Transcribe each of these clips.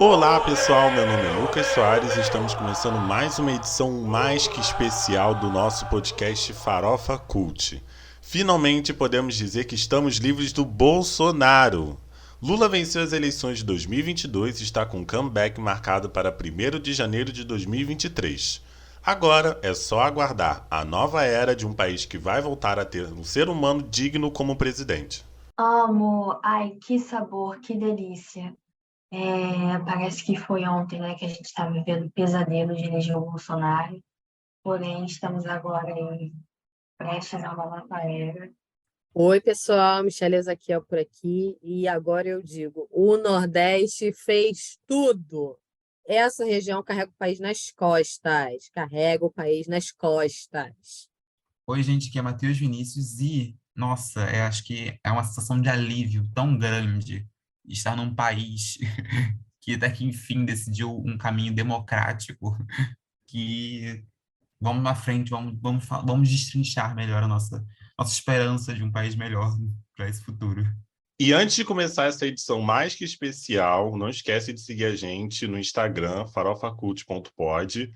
Olá pessoal, meu nome é Lucas Soares e estamos começando mais uma edição mais que especial do nosso podcast Farofa Cult. Finalmente podemos dizer que estamos livres do Bolsonaro. Lula venceu as eleições de 2022 e está com um comeback marcado para 1º de janeiro de 2023. Agora é só aguardar a nova era de um país que vai voltar a ter um ser humano digno como presidente. Amo, ai, que sabor, que delícia. Parece que foi ontem, né, que a gente estava vivendo o pesadelo de eleger o Bolsonaro, porém estamos agora aí, prestes a uma nova era. Oi, pessoal, Michelle Ezaquiel por aqui. E agora eu digo: o Nordeste fez tudo. Essa região carrega o país nas costas. Carrega o país nas costas. Oi, gente, aqui é Matheus Vinícius e, nossa, acho que é uma sensação de alívio tão grande estar num país que até que enfim decidiu um caminho democrático que vamos na frente, vamos destrinchar melhor a nossa esperança de um país melhor para esse futuro. E antes de começar essa edição mais que especial, não esquece de seguir a gente no Instagram, farofacult.pod,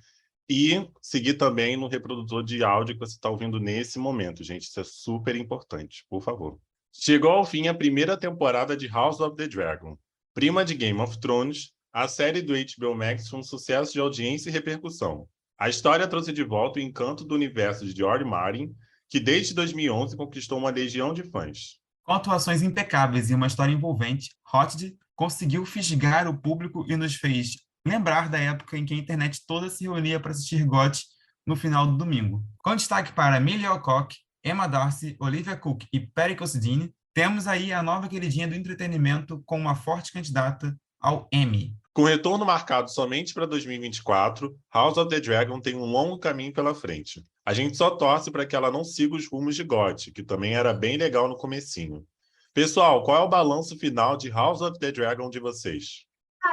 e seguir também no reprodutor de áudio que você está ouvindo nesse momento, gente. Isso é super importante, por favor. Chegou ao fim a primeira temporada de House of the Dragon. Prima de Game of Thrones, a série do HBO Max foi um sucesso de audiência e repercussão. A história trouxe de volta o encanto do universo de George Martin, que desde 2011 conquistou uma legião de fãs. Com atuações impecáveis e uma história envolvente, Hotd conseguiu fisgar o público e nos fez lembrar da época em que a internet toda se reunia para assistir GOT no final do domingo. Com destaque para Millie Alcock, Emma Darcy, Olivia Cook e Perry Cosdini, temos aí a nova queridinha do entretenimento com uma forte candidata ao Emmy. Com retorno marcado somente para 2024, House of the Dragon tem um longo caminho pela frente. A gente só torce para que ela não siga os rumos de GOT, que também era bem legal no comecinho. Pessoal, qual é o balanço final de House of the Dragon de vocês?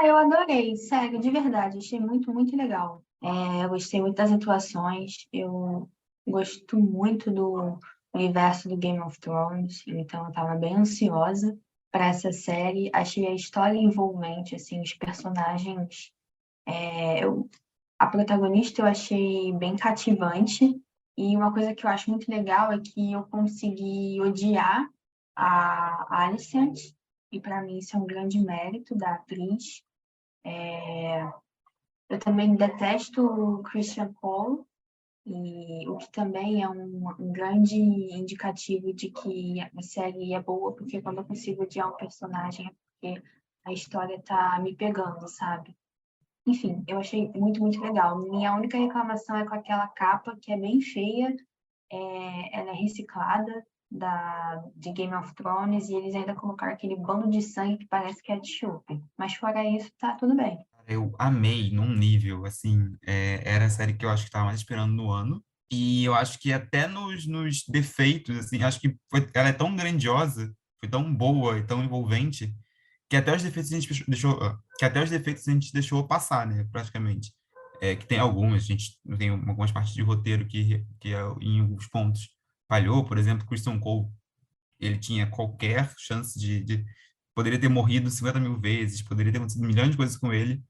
Eu adorei, sério, de verdade, achei muito, muito legal. Eu gostei muito das atuações, eu gosto muito do universo do Game of Thrones, então eu estava bem ansiosa para essa série. Achei a história envolvente, assim, os personagens. A protagonista eu achei bem cativante, e uma coisa que eu acho muito legal é que eu consegui odiar a Alicent, e para mim isso é um grande mérito da atriz. Eu também detesto o Christian Cole, e o que também é um grande indicativo de que a série é boa, porque quando eu consigo odiar um personagem é porque a história tá me pegando, sabe? Enfim, eu achei muito, muito legal. Minha única reclamação é com aquela capa, que é bem feia, ela é reciclada de Game of Thrones, e eles ainda colocaram aquele bando de sangue que parece ketchup. Mas fora isso, tá tudo bem. Eu amei num nível, assim, era a série que eu acho que estava mais esperando no ano. E eu acho que até nos defeitos, assim, acho que ela é tão grandiosa, foi tão boa e tão envolvente, que até os defeitos a gente que até os defeitos a gente deixou passar, né, praticamente. Que tem algumas, a gente tem algumas partes de roteiro que em alguns pontos falhou, por exemplo, Christian Cole, ele tinha qualquer chance poderia ter morrido 50 mil vezes, poderia ter acontecido milhões de coisas com ele,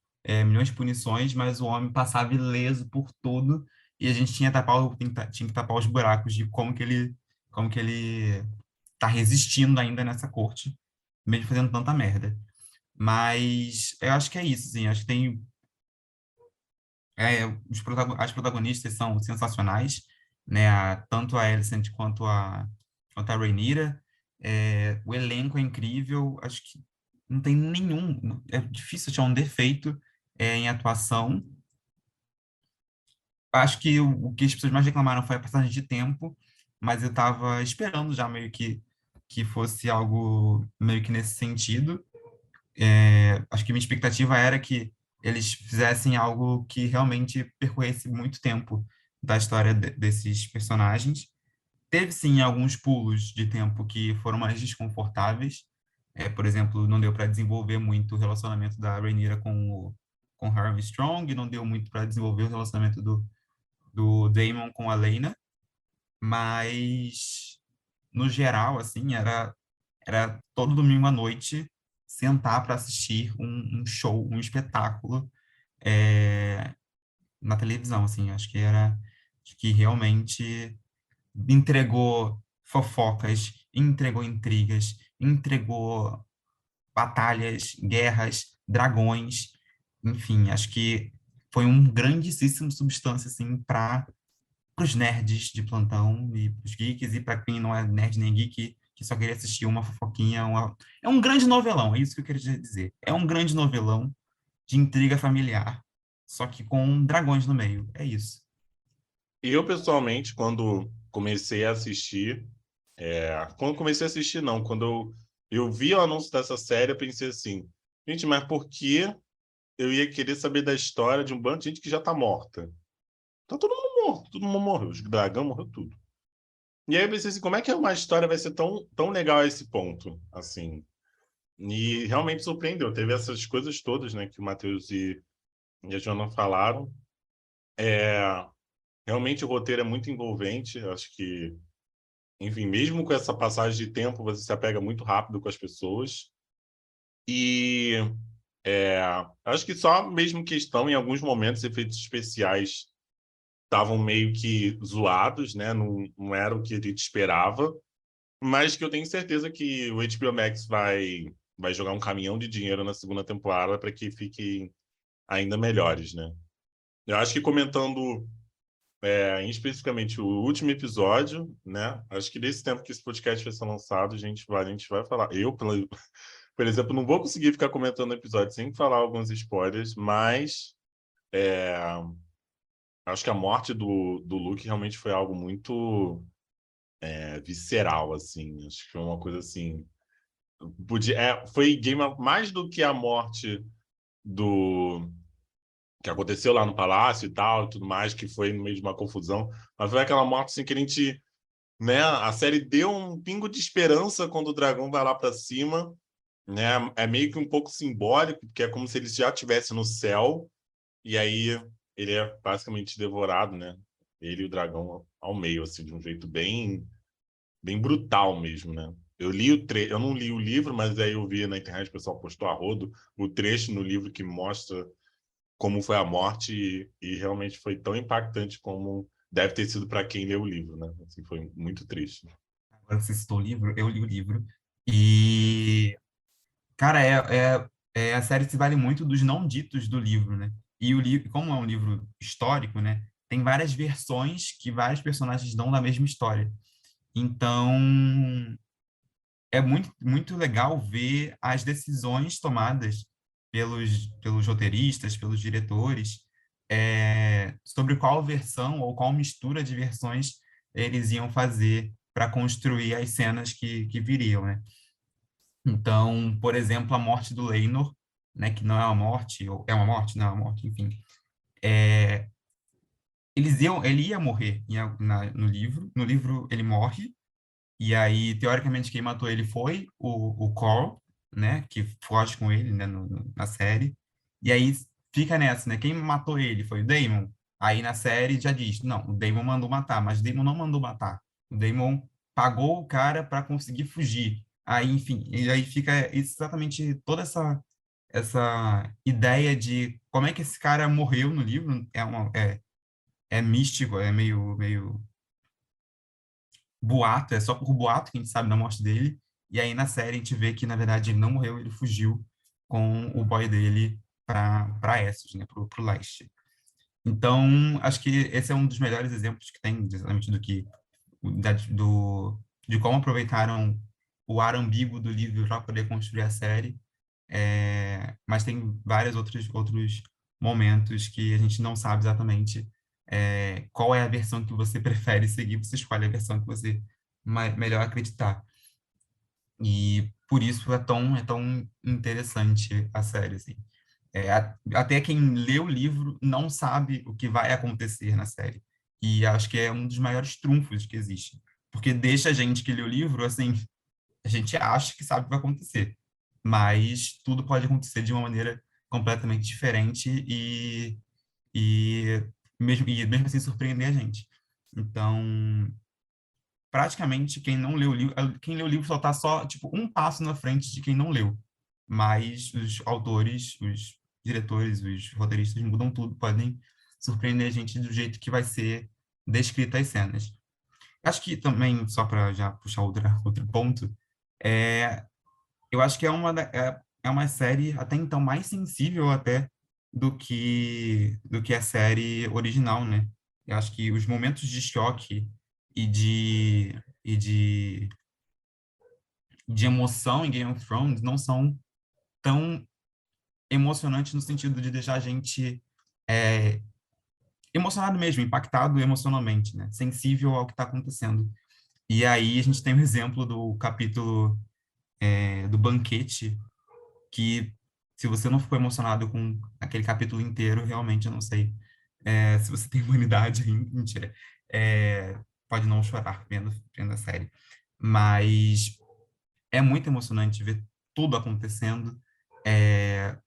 milhões de punições, mas o homem passava ileso por tudo e a gente tinha que tapar os buracos de como que ele tá resistindo ainda nessa corte, mesmo fazendo tanta merda. Mas eu acho que é isso, assim, acho que tem as protagonistas são sensacionais, né? Tanto a Alicent quanto a Rhaenyra. O elenco é incrível. Acho que não tem nenhum. É difícil achar um defeito em atuação. Acho que o que as pessoas mais reclamaram foi a passagem de tempo, mas eu estava esperando já meio que fosse algo meio que nesse sentido. Acho que minha expectativa era que eles fizessem algo que realmente percorresse muito tempo da história desses personagens. Teve, sim, alguns pulos de tempo que foram mais desconfortáveis. Por exemplo, não deu para desenvolver muito o relacionamento da Rhaenyra com o Harvey Strong, não deu muito para desenvolver o relacionamento do Daemon com a Laena, mas, no geral, assim, era todo domingo à noite sentar para assistir um show, um espetáculo é, na televisão, assim. Acho que realmente entregou fofocas, entregou intrigas, entregou batalhas, guerras, dragões, enfim, acho que foi um grandíssimo substância, assim, para os nerds de plantão e para os geeks, e para quem não é nerd nem geek, que só queria assistir uma fofoquinha, é um grande novelão, é isso que eu queria dizer. É um grande novelão de intriga familiar, só que com dragões no meio, é isso. Eu, pessoalmente, quando comecei a assistir, quando comecei a assistir, não, quando eu vi o anúncio dessa série, eu pensei assim, gente, mas por que eu ia querer saber da história de um bando de gente que já tá morta? Tá todo mundo morto, todo mundo morreu, os dragão morreu tudo. E aí eu pensei assim, como é que uma história vai ser tão legal a esse ponto, assim? E realmente surpreendeu, teve essas coisas todas, né, que o Matheus e a Joana falaram. Realmente o roteiro é muito envolvente, acho que, enfim, mesmo com essa passagem de tempo, você se apega muito rápido com as pessoas. E acho que só mesmo questão, em alguns momentos, efeitos especiais estavam meio que zoados, né? Não era o que a gente esperava, mas que eu tenho certeza que o HBO Max vai jogar um caminhão de dinheiro na segunda temporada para que fiquem ainda melhores, né? Eu acho que comentando especificamente o último episódio, né? Acho que nesse tempo que esse podcast vai ser lançado, a gente vai falar. Eu, por exemplo, não vou conseguir ficar comentando o episódio sem falar alguns spoilers, mas acho que a morte do Luke realmente foi algo muito visceral, assim. Acho que foi uma coisa assim. Foi mais do que a morte do que aconteceu lá no palácio e tal, e tudo mais, que foi no meio de uma confusão, mas foi aquela morte assim que a gente, né, a série deu um pingo de esperança quando o dragão vai lá para cima, né? É meio que um pouco simbólico, porque é como se ele já estivesse no céu e aí ele é basicamente devorado, né? Ele e o dragão ao meio, assim, de um jeito bem brutal mesmo, né? Eu não li o livro, mas aí eu vi na internet o pessoal postou a rodo o trecho no livro que mostra como foi a morte e realmente foi tão impactante como deve ter sido para quem leu o livro, né? Assim, foi muito triste. Agora que você citou o livro, eu li o livro, e, cara, a série se vale muito dos não ditos do livro, né? E o livro, como é um livro histórico, né? Tem várias versões que vários personagens dão da mesma história. Então, é muito legal ver as decisões tomadas pelos roteiristas, pelos diretores, sobre qual versão ou qual mistura de versões eles iam fazer para construir as cenas que viriam, né? Então, por exemplo, a morte do Laenor, né, que não é uma morte, ou é uma morte, não é uma morte, enfim. Ele ia morrer no livro. No livro ele morre, e aí, teoricamente, quem matou ele foi o Carl, né? Que foge com ele, né? Na série. E aí fica nessa, né? Quem matou ele foi o Daemon. Aí na série já diz, não, o Daemon mandou matar, mas o Daemon não mandou matar. O Daemon pagou o cara para conseguir fugir. Aí, enfim, e aí fica exatamente toda essa ideia de como é que esse cara morreu no livro. É místico, é meio boato, é só por boato que a gente sabe da morte dele. E aí na série a gente vê que, na verdade, ele não morreu, ele fugiu com o boy dele para Essos, né, pro leste. Então, acho que esse é um dos melhores exemplos que tem, exatamente de como aproveitaram o ar ambíguo do livro para poder construir a série. Mas tem vários outros momentos que a gente não sabe exatamente qual é a versão que você prefere seguir, você escolhe a versão que você melhor acreditar. E por isso é tão interessante a série, assim. Até quem lê o livro não sabe o que vai acontecer na série. E acho que é um dos maiores trunfos que existe. Porque deixa a gente que lê o livro, assim, a gente acha que sabe o que vai acontecer, mas tudo pode acontecer de uma maneira completamente diferente e mesmo assim surpreender a gente. Então, praticamente quem não leu o livro, quem leu o livro só está só tipo um passo na frente de quem não leu. mas os autores, os diretores, os roteiristas mudam tudo, podem surpreender a gente do jeito que vai ser descrita as cenas. Acho que também, só para já puxar outro ponto, é, eu acho que é uma série até então mais sensível até do que a série original, né? Eu acho que os momentos de choque e de emoção em Game of Thrones não são tão emocionantes no sentido de deixar a gente é, emocionado mesmo, impactado emocionalmente, né? Sensível ao que está acontecendo. E aí a gente tem o exemplo do capítulo do banquete, que se você não ficou emocionado com aquele capítulo inteiro, realmente eu não sei se você tem humanidade ainda. Mentira. Pode não chorar vendo a série. Mas é muito emocionante ver tudo acontecendo.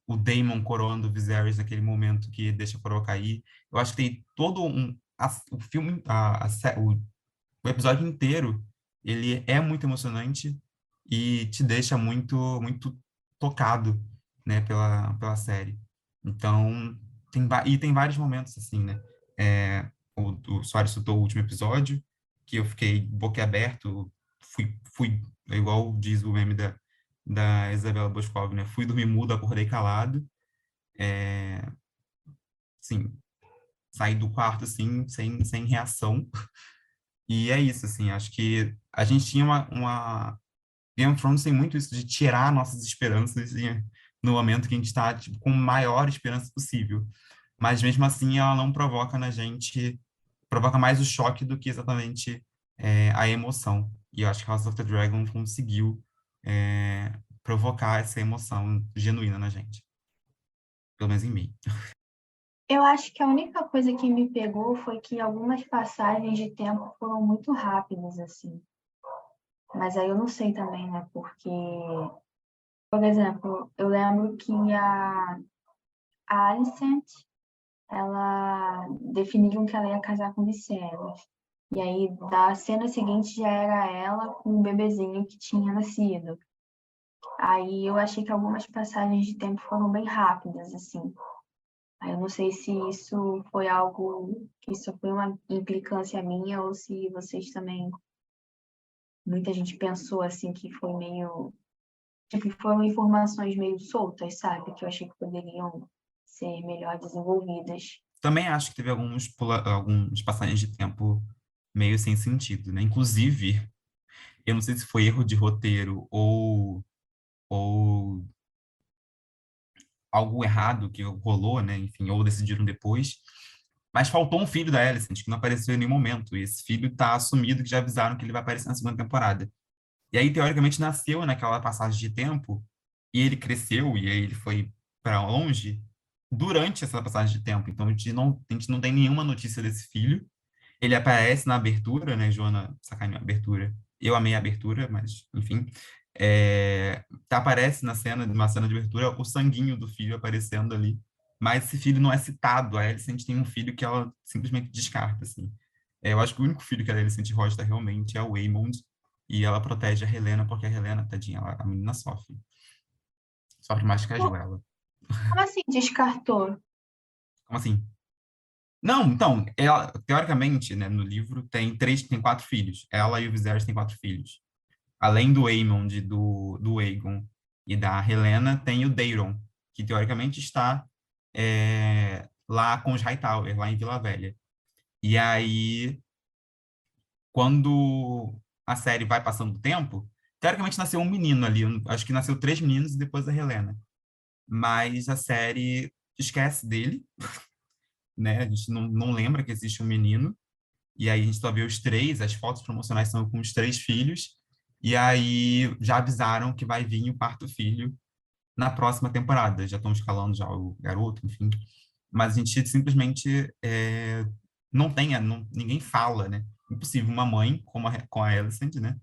O Daemon coroando o Viserys naquele momento que deixa a coroa cair. Eu acho que tem todo o filme, o episódio inteiro, ele é muito emocionante e te deixa muito, muito tocado, né, pela série. Então, tem vários momentos assim, né? O Soares citou o último episódio, que eu fiquei boquiaberto, fui igual diz o meme da Isabela Boscov, né? Fui dormir mudo, acordei calado. Sim, saí do quarto, assim, sem reação. E é isso, assim, acho que a gente tinha uma... Game of Thrones tem muito isso de tirar nossas esperanças assim, no momento que a gente está tipo, com a maior esperança possível. Mas mesmo assim, ela não provoca na gente, provoca mais o choque do que exatamente a emoção. E eu acho que House of the Dragon conseguiu provocar essa emoção genuína na gente. Pelo menos em mim. Eu acho que a única coisa que me pegou foi que algumas passagens de tempo foram muito rápidas, assim. Mas aí eu não sei também, né? Porque, por exemplo, eu lembro que a Alicent, ela definiram que ela ia casar com o Viserys. E aí, da cena seguinte, já era ela com o bebezinho que tinha nascido. Aí eu achei que algumas passagens de tempo foram bem rápidas, assim. Aí eu não sei se isso foi algo, que isso foi uma implicância minha ou se vocês também, muita gente pensou assim que foi meio, tipo, foram informações meio soltas, sabe? Que eu achei que poderiam ser melhor desenvolvidas. Também acho que teve alguns passagens de tempo meio sem sentido, né? Inclusive, eu não sei se foi erro de roteiro ou algo errado que rolou, né? Enfim, ou decidiram depois. Mas faltou um filho da Alicent, que não apareceu em nenhum momento. E esse filho tá assumido, que já avisaram que ele vai aparecer na segunda temporada. E aí, teoricamente, nasceu naquela passagem de tempo, e ele cresceu, e aí ele foi para longe durante essa passagem de tempo. Então, a gente não tem nenhuma notícia desse filho. Ele aparece na abertura, né? Joana sacaneou a abertura. Eu amei a abertura, mas, enfim. Aparece numa cena de abertura, o sanguinho do filho aparecendo ali. Mas esse filho não é citado. A Alicent tem um filho que ela simplesmente descarta, assim. Eu acho que o único filho que a Alicent gosta realmente é o Aemond. E ela protege a Helena, porque a Helena, tadinha, a menina sofre. Sofre mais que a Joella. Como assim descartou? Como assim? Não, então, ela, teoricamente, né, no livro tem 4 filhos. Ela e o Viserys têm 4 filhos. Além do Aemond, do Aegon e da Helena, tem o Daeron, que teoricamente está lá com os Hightower, lá em Vila Velha. E aí, quando a série vai passando o tempo, teoricamente nasceu um menino ali. Acho que nasceu 3 meninos e depois a Helena. Mas a série esquece dele, né? A gente não lembra que existe um menino. E aí a gente só vê os 3, as fotos promocionais são com os 3 filhos. E aí já avisaram que vai vir o quarto filho na próxima temporada. Já estão escalando já o garoto, enfim. Mas a gente simplesmente não tem, ninguém fala, né? Impossível uma mãe, com a Alicent, né?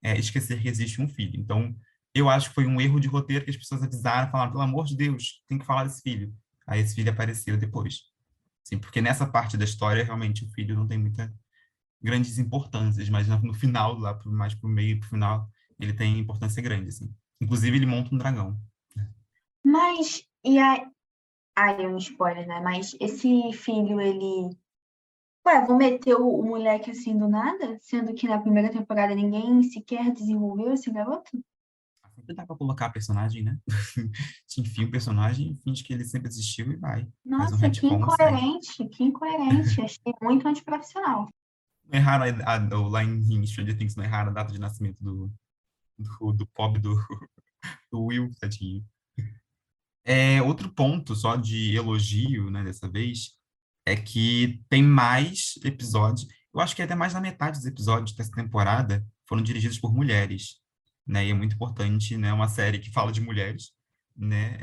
Esquecer que existe um filho. Então, eu acho que foi um erro de roteiro que as pessoas avisaram, falaram, pelo amor de Deus, tem que falar desse filho. Aí esse filho apareceu depois. Sim, porque nessa parte da história, realmente, o filho não tem muita grandes importâncias, mas no final, mais pro meio e pro final, ele tem importância grande, assim. Inclusive, ele monta um dragão. Mas, e aí, ai, é um spoiler, né? Mas esse filho, ele... Ué, vou meter o moleque assim do nada? Sendo que na primeira temporada ninguém sequer desenvolveu esse garoto? Sempre dá pra colocar personagem, né? Te enfia um personagem, finge que ele sempre existiu e vai. Faz um Nossa, que retcon, segue. incoerente, que incoerente. Achei muito antiprofissional. Não erraram lá em Stranger Things, não erraram a data de nascimento do pobre do Will, tadinho. Outro ponto, só de elogio, né, dessa vez, é que tem mais episódios. Eu acho que até mais da metade dos episódios dessa temporada foram dirigidos por mulheres, né? E é muito importante, né, uma série que fala de mulheres, né,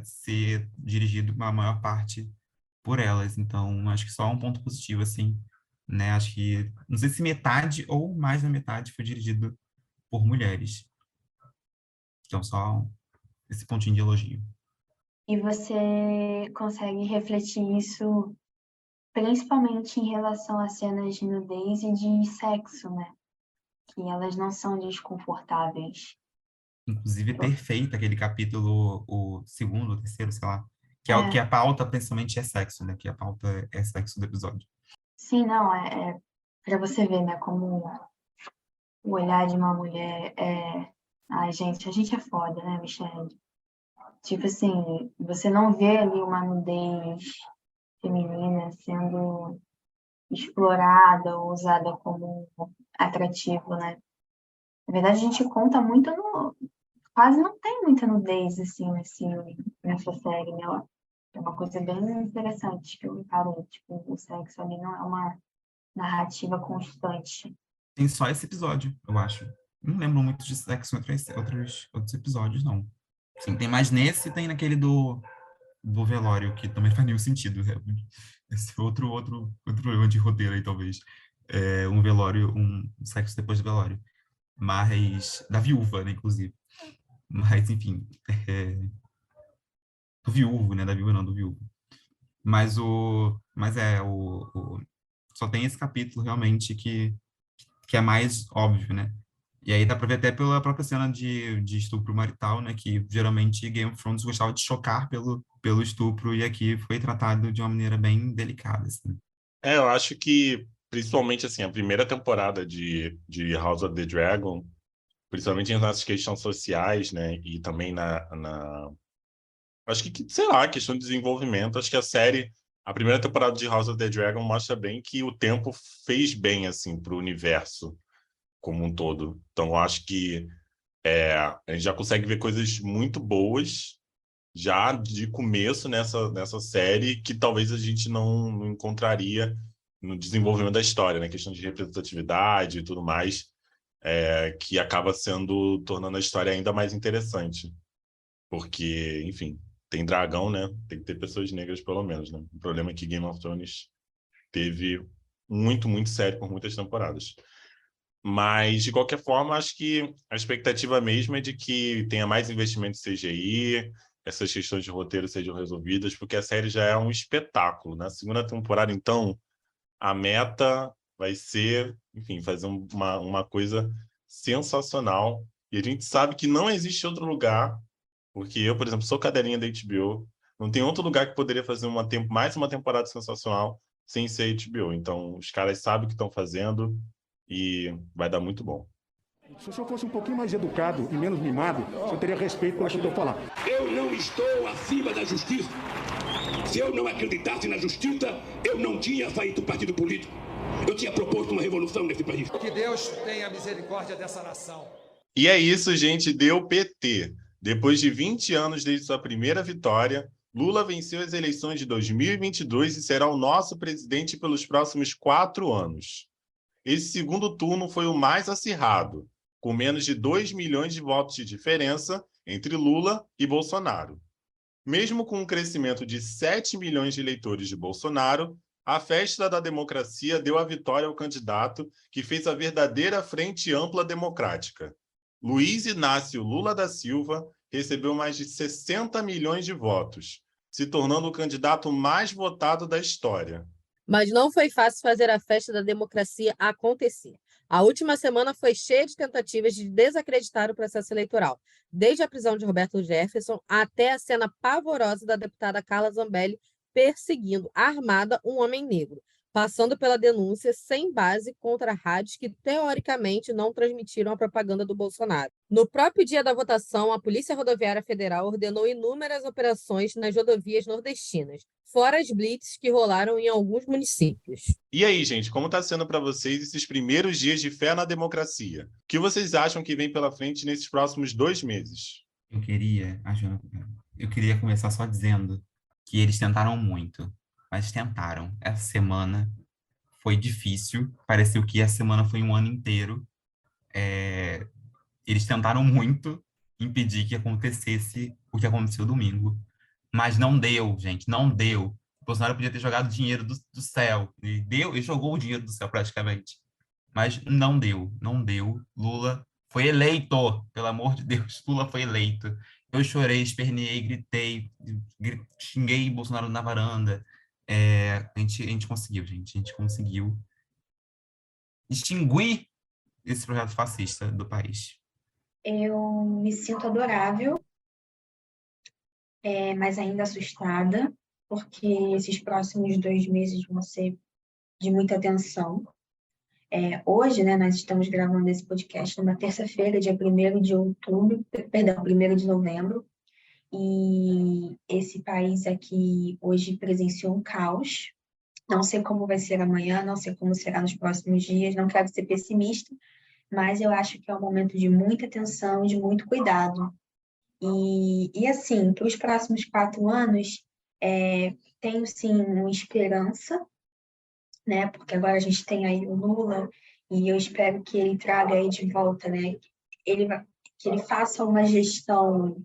ser dirigido uma maior parte por elas. Então, acho que só um ponto positivo, assim, né? Acho que, não sei se metade ou mais da metade foi dirigido por mulheres. Então, só esse pontinho de elogio. E você consegue refletir isso principalmente em relação a cenas de nudez e de sexo, né? Que elas não são desconfortáveis. Inclusive, é perfeito aquele capítulo, o segundo, o terceiro, sei lá, que é o que É, a pauta principalmente é sexo, né? Que a pauta é sexo do episódio. sim, não, é para você ver, né? Como o olhar de uma mulher é. Ai, gente, a gente é foda, né, Michelle? Tipo assim, você não vê ali uma nudez feminina sendo explorada ou usada como atrativo, né? Na verdade, a gente conta muito no. Quase não tem muita nudez, assim, nessa série, né? É uma coisa bem interessante que eu reparei. Tipo, o sexo ali não é uma narrativa constante. Tem só esse episódio, eu acho. Não lembro muito de sexo em outros episódios, não. Sim, tem mais nesse e tem naquele do velório, que também faz nenhum sentido. Esse é outro erro de roteiro aí, talvez. Um velório, um sexo depois do velório. Mas, da viúva, né, inclusive. Mas, enfim, do viúvo, né, da viúva não, do viúvo. Mas só tem esse capítulo realmente que é mais óbvio, né? E aí dá pra ver até pela própria cena de estupro marital, né? Que geralmente Game of Thrones gostava de chocar pelo estupro, e aqui foi tratado de uma maneira bem delicada, assim. Eu acho que, principalmente, assim, a primeira temporada de House of the Dragon, principalmente nas questões sociais, né, e também acho que, sei lá, questão de desenvolvimento, acho que a primeira temporada de House of the Dragon mostra bem que o tempo fez bem, assim, pro universo como um todo. Então, eu acho que a gente já consegue ver coisas muito boas já de começo nessa série que talvez a gente não encontraria no desenvolvimento da história, né? Questão de representatividade e tudo mais, que acaba tornando a história ainda mais interessante. Porque, enfim, tem dragão, né? Tem que ter pessoas negras, pelo menos, né? O problema é que Game of Thrones teve muito, muito sério por muitas temporadas. Mas, de qualquer forma, acho que a expectativa mesmo é de que tenha mais investimento em CGI, essas questões de roteiro sejam resolvidas, porque a série já é um espetáculo. Na segunda temporada, então, a meta vai ser, enfim, fazer uma coisa sensacional. E a gente sabe que não existe outro lugar, porque eu, por exemplo, sou cadelinha da HBO, não tem outro lugar que poderia fazer mais uma temporada sensacional sem ser HBO. Então, os caras sabem o que estão fazendo e vai dar muito bom. Se o senhor fosse um pouquinho mais educado e menos mimado, o senhor teria respeito pelo que eu estou falando. Eu não estou acima da justiça. Se eu não acreditasse na justiça, eu não tinha feito partido político. Eu tinha proposto uma revolução nesse país. Que Deus tenha misericórdia dessa nação. E é isso, gente. Deu PT. Depois de 20 anos desde sua primeira vitória, Lula venceu as eleições de 2022 e será o nosso presidente pelos próximos 4 anos. Esse segundo turno foi o mais acirrado, com menos de 2 milhões de votos de diferença entre Lula e Bolsonaro. Mesmo com um crescimento de 7 milhões de eleitores de Bolsonaro, a festa da democracia deu a vitória ao candidato que fez a verdadeira frente ampla democrática. Luiz Inácio Lula da Silva recebeu mais de 60 milhões de votos, se tornando o candidato mais votado da história. Mas não foi fácil fazer a festa da democracia acontecer. A última semana foi cheia de tentativas de desacreditar o processo eleitoral, desde a prisão de Roberto Jefferson até a cena pavorosa da deputada Carla Zambelli perseguindo, armada, um homem negro, passando pela denúncia sem base contra rádios que, teoricamente, não transmitiram a propaganda do Bolsonaro. No próprio dia da votação, a Polícia Rodoviária Federal ordenou inúmeras operações nas rodovias nordestinas, fora as blitz que rolaram em alguns municípios. E aí, gente, como está sendo para vocês esses primeiros dias de fé na democracia? O que vocês acham que vem pela frente nesses próximos 2 meses? Eu queria começar só dizendo que eles tentaram muito, mas tentaram. Essa semana foi difícil, pareceu que a semana foi um ano inteiro. Eles tentaram muito impedir que acontecesse o que aconteceu domingo, mas não deu, gente, não deu. O Bolsonaro podia ter jogado dinheiro do céu, ele jogou o dinheiro do céu praticamente, mas não deu, não deu. Lula foi eleito, pelo amor de Deus, Lula foi eleito. Eu chorei, esperneei, gritei, xinguei Bolsonaro na varanda. A gente conseguiu, gente, a gente conseguiu extinguir esse projeto fascista do país. Eu me sinto adorável, mas ainda assustada, porque esses próximos 2 meses vão ser de muita tensão. Hoje, né, nós estamos gravando esse podcast numa terça-feira, dia 1º de outubro, perdão, 1º de novembro, e esse país aqui hoje presenciou um caos. Não sei como vai ser amanhã, não sei como será nos próximos dias, não quero ser pessimista, mas eu acho que é um momento de muita atenção, de muito cuidado. E assim, para os próximos 4 anos, tenho sim uma esperança, né? Porque agora a gente tem aí o Lula, e eu espero que ele traga aí de volta, né? Que ele faça uma gestão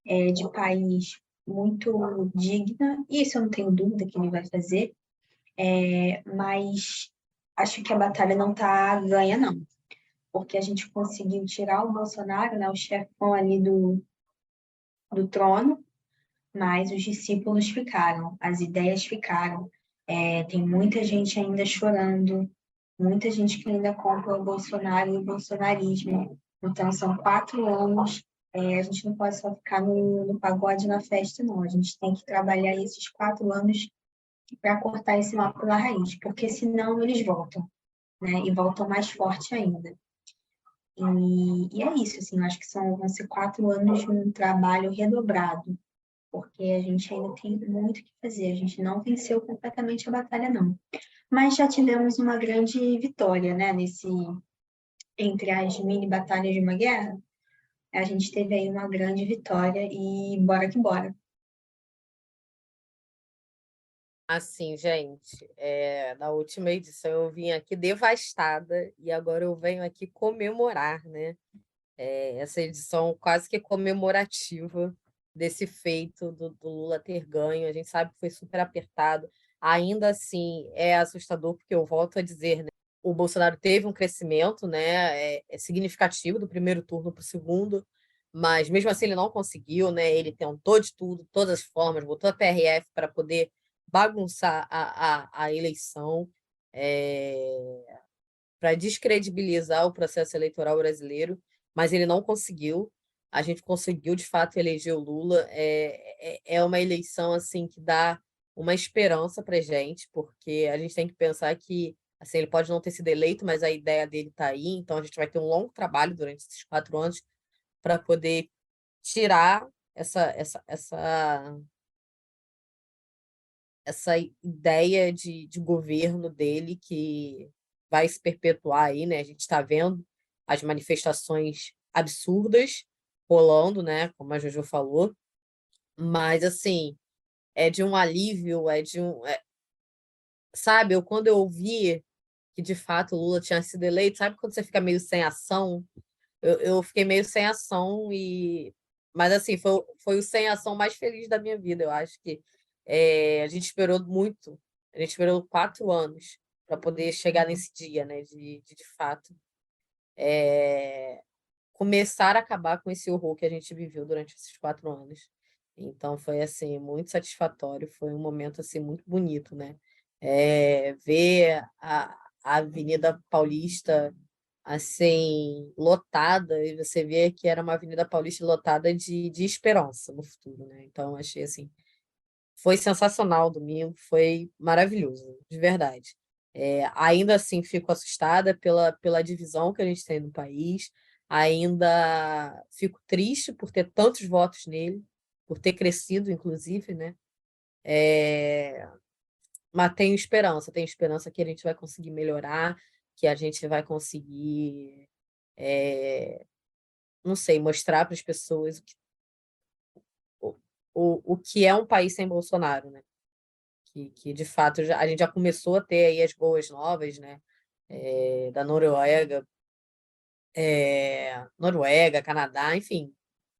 de país muito digna, e isso eu não tenho dúvida que ele vai fazer, mas acho que a batalha não está ganha, não. Porque a gente conseguiu tirar o Bolsonaro, né, o chefão ali do trono, mas os discípulos ficaram, as ideias ficaram. Tem muita gente ainda chorando, muita gente que ainda compra o Bolsonaro e o bolsonarismo. Então, são 4 anos, a gente não pode só ficar no pagode, na festa, não. A gente tem que trabalhar esses 4 anos para cortar esse mal pela raiz, porque senão eles voltam, né? E voltam mais forte ainda. E é isso, assim, eu acho que vão ser 4 anos de um trabalho redobrado, porque a gente ainda tem muito o que fazer, a gente não venceu completamente a batalha, não. Mas já tivemos uma grande vitória, né, entre as mini batalhas de uma guerra, a gente teve aí uma grande vitória e bora que bora. Assim, gente, na última edição eu vim aqui devastada e agora eu venho aqui comemorar, né? Essa edição quase que comemorativa desse feito do Lula ter ganho. A gente sabe que foi super apertado. Ainda assim, é assustador, porque eu volto a dizer, né? O Bolsonaro teve um crescimento, né? Significativo do primeiro turno para o segundo, mas mesmo assim ele não conseguiu, né? Ele tentou de tudo, todas as formas, botou a PRF para poder bagunçar a eleição, para descredibilizar o processo eleitoral brasileiro, mas ele não conseguiu. A gente conseguiu, de fato, eleger o Lula. É uma eleição assim que dá uma esperança para a gente, porque a gente tem que pensar que assim, ele pode não ter sido eleito, mas a ideia dele está aí, então a gente vai ter um longo trabalho durante esses 4 anos para poder tirar essa ideia de governo dele que vai se perpetuar aí, né? A gente está vendo as manifestações absurdas rolando, né? Como a Jojo falou, mas assim é de um alívio, sabe? Quando eu ouvi que de fato o Lula tinha sido eleito, sabe quando você fica meio sem ação? Eu fiquei meio sem ação mas assim foi o sem ação mais feliz da minha vida. Eu acho que a gente esperou muito, a gente esperou 4 anos para poder chegar nesse dia, né? De fato começar a acabar com esse horror que a gente viveu durante esses 4 anos. Então foi assim muito satisfatório, foi um momento assim muito bonito, né? Ver a Avenida Paulista assim, lotada, e você vê que era uma Avenida Paulista lotada de esperança no futuro, né? Então, achei assim, foi sensacional domingo, foi maravilhoso, de verdade. Ainda assim, fico assustada pela divisão que a gente tem no país, ainda fico triste por ter tantos votos nele, por ter crescido, inclusive, né? É, mas tenho esperança que a gente vai conseguir melhorar, que a gente vai conseguir, não sei, mostrar para as pessoas o que é um país sem Bolsonaro, né? Que de fato a gente já começou a ter aí as boas novas, né? Da Noruega, Canadá, enfim,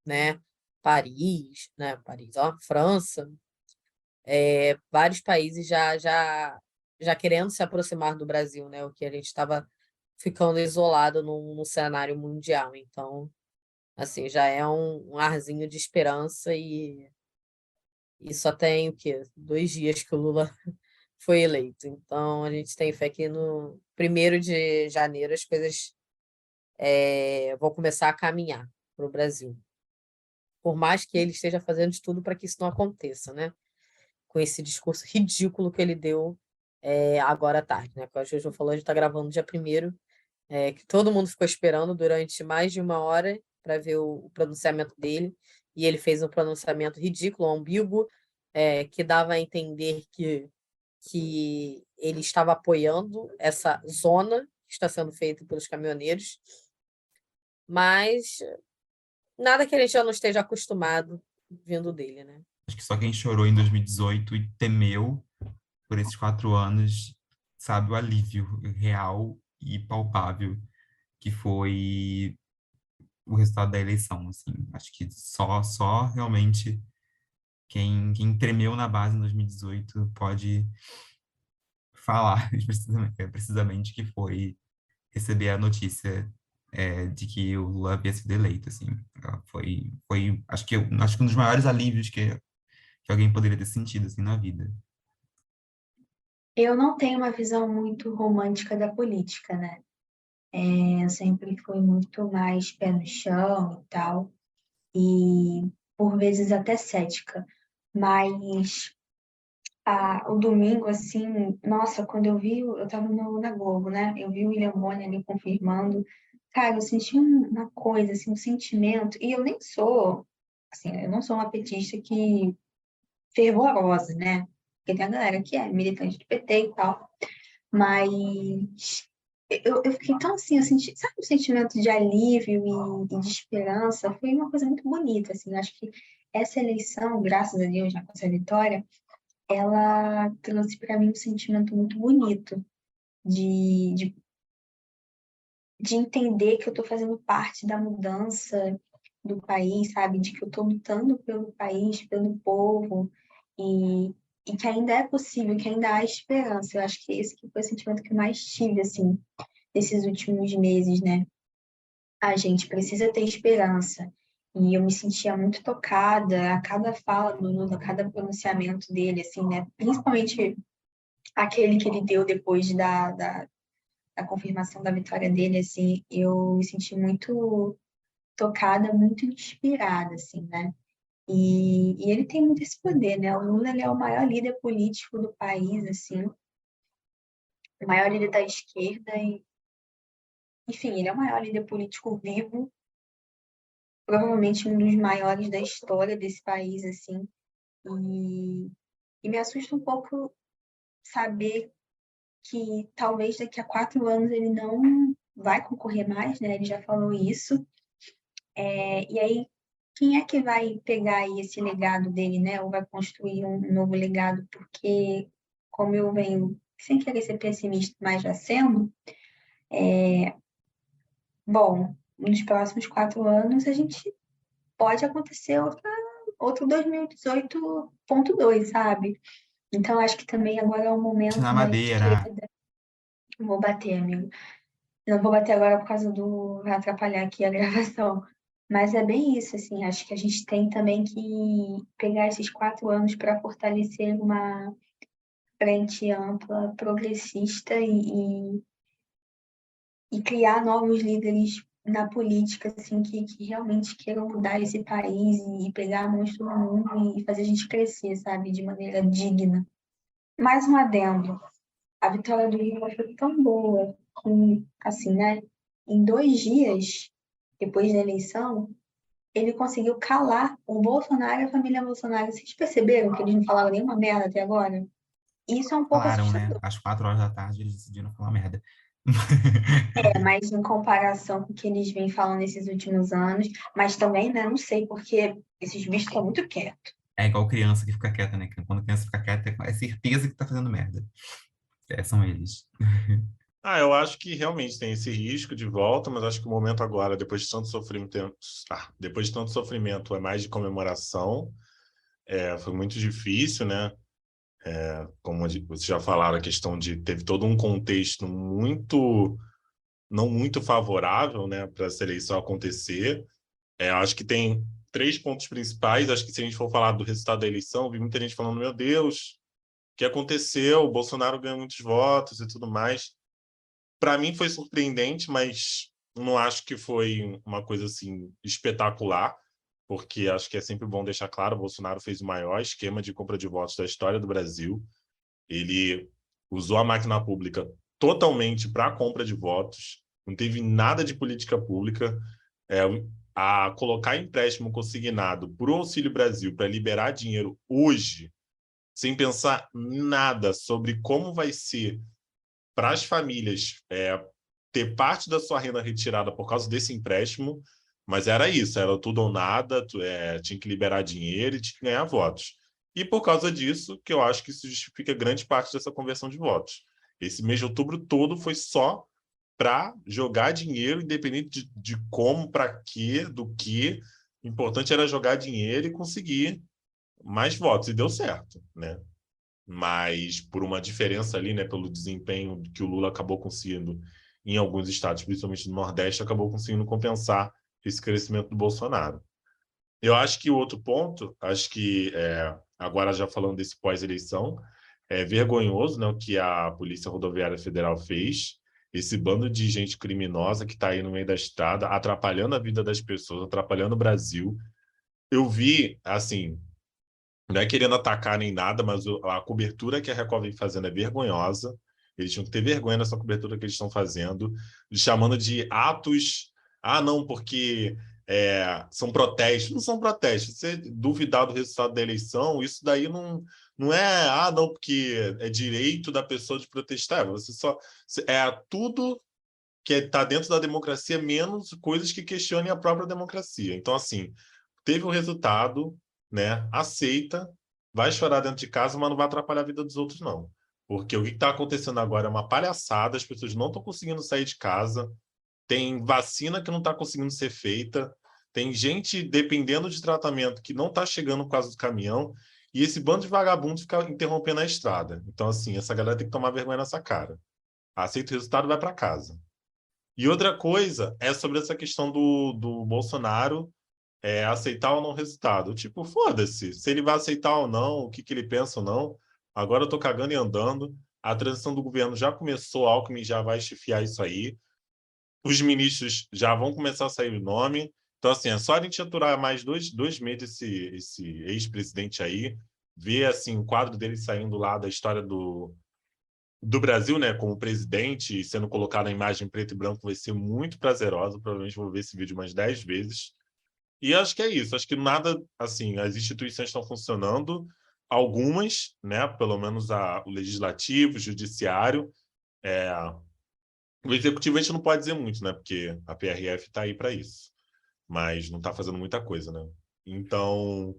né? Paris, né? Paris, ó, França, vários países já querendo se aproximar do Brasil, né? O que a gente estava ficando isolado no cenário mundial. Então, assim, já é um arzinho de esperança e só tem o quê? 2 dias que o Lula foi eleito. Então, a gente tem fé que no 1º de janeiro as coisas vão começar a caminhar para o Brasil. Por mais que ele esteja fazendo de tudo para que isso não aconteça, né? Com esse discurso ridículo que ele deu agora à tarde, né? Como a Jojo falou, a gente está gravando dia 1º, que todo mundo ficou esperando durante mais de 1 hora para ver o pronunciamento dele, e ele fez um pronunciamento ridículo, ambíguo, que dava a entender que ele estava apoiando essa zona que está sendo feita pelos caminhoneiros, mas nada que a gente já não esteja acostumado vindo dele, né? Acho que só quem chorou em 2018 e temeu por esses 4 anos sabe o alívio real e palpável que foi o resultado da eleição, assim. Acho que só realmente quem tremeu na base em 2018 pode falar precisamente que foi receber a notícia de que o Lula havia sido eleito, assim. Acho que um dos maiores alívios que alguém poderia ter sentido, assim, na vida. Eu não tenho uma visão muito romântica da política, né? Eu sempre fui muito mais pé no chão e tal, e por vezes até cética. Mas o domingo, assim, nossa, quando eu vi, eu tava na Globo, né? Eu vi o William Bonner ali confirmando. Cara, eu senti uma coisa, assim, um sentimento, e eu nem sou, assim, eu não sou uma petista que fervorosa, né? Porque tem a galera que é militante do PT e tal, mas eu fiquei tão assim, eu senti, sabe, um sentimento de alívio e de esperança, foi uma coisa muito bonita, assim, eu acho que essa eleição, graças a Deus, já com essa vitória, ela trouxe para mim um sentimento muito bonito de entender que eu estou fazendo parte da mudança do país, sabe? De que eu estou lutando pelo país, pelo povo, e que ainda é possível, que ainda há esperança. Eu acho que esse que foi o sentimento que eu mais tive, assim, nesses últimos meses, né? A gente precisa ter esperança. E eu me sentia muito tocada a cada fala do Lula, a cada pronunciamento dele, assim, né? Principalmente aquele que ele deu depois da confirmação da vitória dele, assim, eu me senti muito tocada, muito inspirada, assim, né? E ele tem muito esse poder, né? O Lula, ele é o maior líder político do país, assim, o maior líder da esquerda e, enfim, ele é o maior líder político vivo, provavelmente um dos maiores da história desse país, assim, e me assusta um pouco saber que talvez daqui a 4 anos ele não vai concorrer mais, né? Ele já falou isso. E aí, quem é que vai pegar aí esse legado dele, né? Ou vai construir um novo legado? Porque, como eu venho, sem querer ser pessimista, mas já sendo, bom, nos próximos 4 anos a gente pode acontecer outro 2018.2, sabe? Então, acho que também agora é o Na momento da madeira. esquerda. Vou bater, amigo. Não vou bater agora por causa do... Vai atrapalhar aqui a gravação. Mas é bem isso, assim. Acho que a gente tem também que pegar esses 4 anos para fortalecer uma frente ampla, progressista e e criar novos líderes na política, assim, que realmente queiram mudar esse país e pegar a mão de todo mundo e fazer a gente crescer, sabe, de maneira digna. Mais um adendo. A vitória do Lula foi tão boa que, assim, né, em 2 dias depois da eleição, ele conseguiu calar o Bolsonaro e a família Bolsonaro. Vocês perceberam que eles não falaram nenhuma merda até agora? Isso é um pouco Falaram, né? assustador. Às 4 horas da tarde eles decidiram falar merda. Mas em comparação com o que eles vêm falando nesses últimos anos, mas também, né, não sei, porque esses bichos estão muito quietos. É igual criança que fica quieta, né? Quando criança fica quieta, é certeza que tá fazendo merda. São eles. Eu acho que realmente tem esse risco de volta, mas acho que o momento agora, depois de tanto sofrimento, é mais de comemoração. Foi muito difícil, né? Como vocês já falaram, a questão de teve todo um contexto não muito favorável, né, para essa eleição acontecer. Acho que tem 3 pontos principais. Acho que se a gente for falar do resultado da eleição, vi muita gente falando, meu Deus, o que aconteceu? O Bolsonaro ganhou muitos votos e tudo mais. Para mim foi surpreendente, mas não acho que foi uma coisa assim espetacular, porque acho que é sempre bom deixar claro, o Bolsonaro fez o maior esquema de compra de votos da história do Brasil. Ele usou a máquina pública totalmente para a compra de votos, não teve nada de política pública. A colocar empréstimo consignado para o Auxílio Brasil para liberar dinheiro hoje, sem pensar nada sobre como vai ser para as famílias ter parte da sua renda retirada por causa desse empréstimo, mas era isso, era tudo ou nada, tinha que liberar dinheiro e tinha que ganhar votos. E por causa disso, que eu acho que isso justifica grande parte dessa conversão de votos. Esse mês de outubro todo foi só para jogar dinheiro, independente de como, para quê, do que. O importante era jogar dinheiro e conseguir mais votos, e deu certo, né? Mas por uma diferença ali, né, pelo desempenho que o Lula acabou conseguindo em alguns estados, principalmente no Nordeste, acabou conseguindo compensar esse crescimento do Bolsonaro. Eu acho que o outro ponto, acho que agora já falando desse pós-eleição, é vergonhoso, né, o que a Polícia Rodoviária Federal fez, esse bando de gente criminosa que está aí no meio da estrada, atrapalhando a vida das pessoas, atrapalhando o Brasil. Eu vi, assim, não é querendo atacar nem nada, mas a cobertura que a Record vem fazendo é vergonhosa. Eles tinham que ter vergonha dessa cobertura que eles estão fazendo, chamando de atos. Não, porque são protestos. Não são protestos. Se você duvidar do resultado da eleição, isso daí não é. Não, porque é direito da pessoa de protestar. Você só. Tudo que está dentro da democracia, menos coisas que questionem a própria democracia. Então, assim, teve o resultado, né? Aceita, vai chorar dentro de casa, mas não vai atrapalhar a vida dos outros, não. Porque o que está acontecendo agora é uma palhaçada, as pessoas não estão conseguindo sair de casa, tem vacina que não está conseguindo ser feita, tem gente dependendo de tratamento que não está chegando por causa do caminhão, e esse bando de vagabundo fica interrompendo a estrada. Então, assim, essa galera tem que tomar vergonha nessa cara. Aceita o resultado, vai para casa. E outra coisa é sobre essa questão do Bolsonaro aceitar ou não o resultado. Tipo, foda-se, se ele vai aceitar ou não, o que ele pensa ou não. Agora eu tô cagando e andando. A transição do governo já começou, a Alckmin já vai chefiar isso aí. Os ministros já vão começar a sair o nome. Então, assim, é só a gente aturar mais dois meses esse ex-presidente aí, ver, assim, o quadro dele saindo lá da história do Brasil, né, como presidente, sendo colocado a imagem preto e branco, vai ser muito prazerosa. Provavelmente vou ver esse vídeo umas 10 vezes. E acho que é isso. Acho que nada, assim, as instituições estão funcionando, algumas, né, pelo menos o legislativo, o judiciário. O executivo a gente não pode dizer muito, né, porque a PRF está aí para isso, mas não está fazendo muita coisa, né. Então,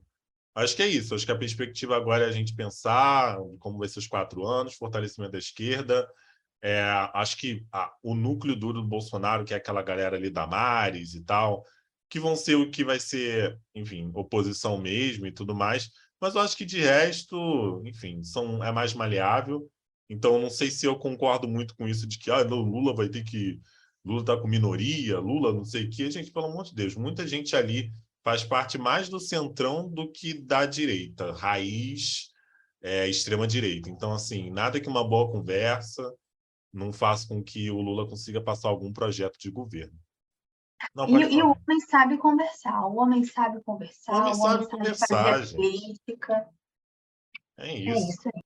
acho que é isso. Acho que a perspectiva agora é a gente pensar como vai ser os 4 anos, fortalecimento da esquerda. Acho que o núcleo duro do Bolsonaro, que é aquela galera ali da Mares e tal, que vão ser o que vai ser, enfim, oposição mesmo e tudo mais. Mas eu acho que de resto, enfim, é mais maleável. Então, não sei se eu concordo muito com isso de que não, Lula vai ter que. Lula tá com minoria, Lula não sei o quê. Gente, pelo amor de Deus, muita gente ali faz parte mais do centrão do que da direita, raiz, extrema-direita. Então, assim, nada que uma boa conversa, não faz com que o Lula consiga passar algum projeto de governo. Não, E, pode e o falar. homem sabe conversar, o homem sabe O conversar, homem o homem sabe sabe conversar, fazer gente. política. É É isso. isso aí.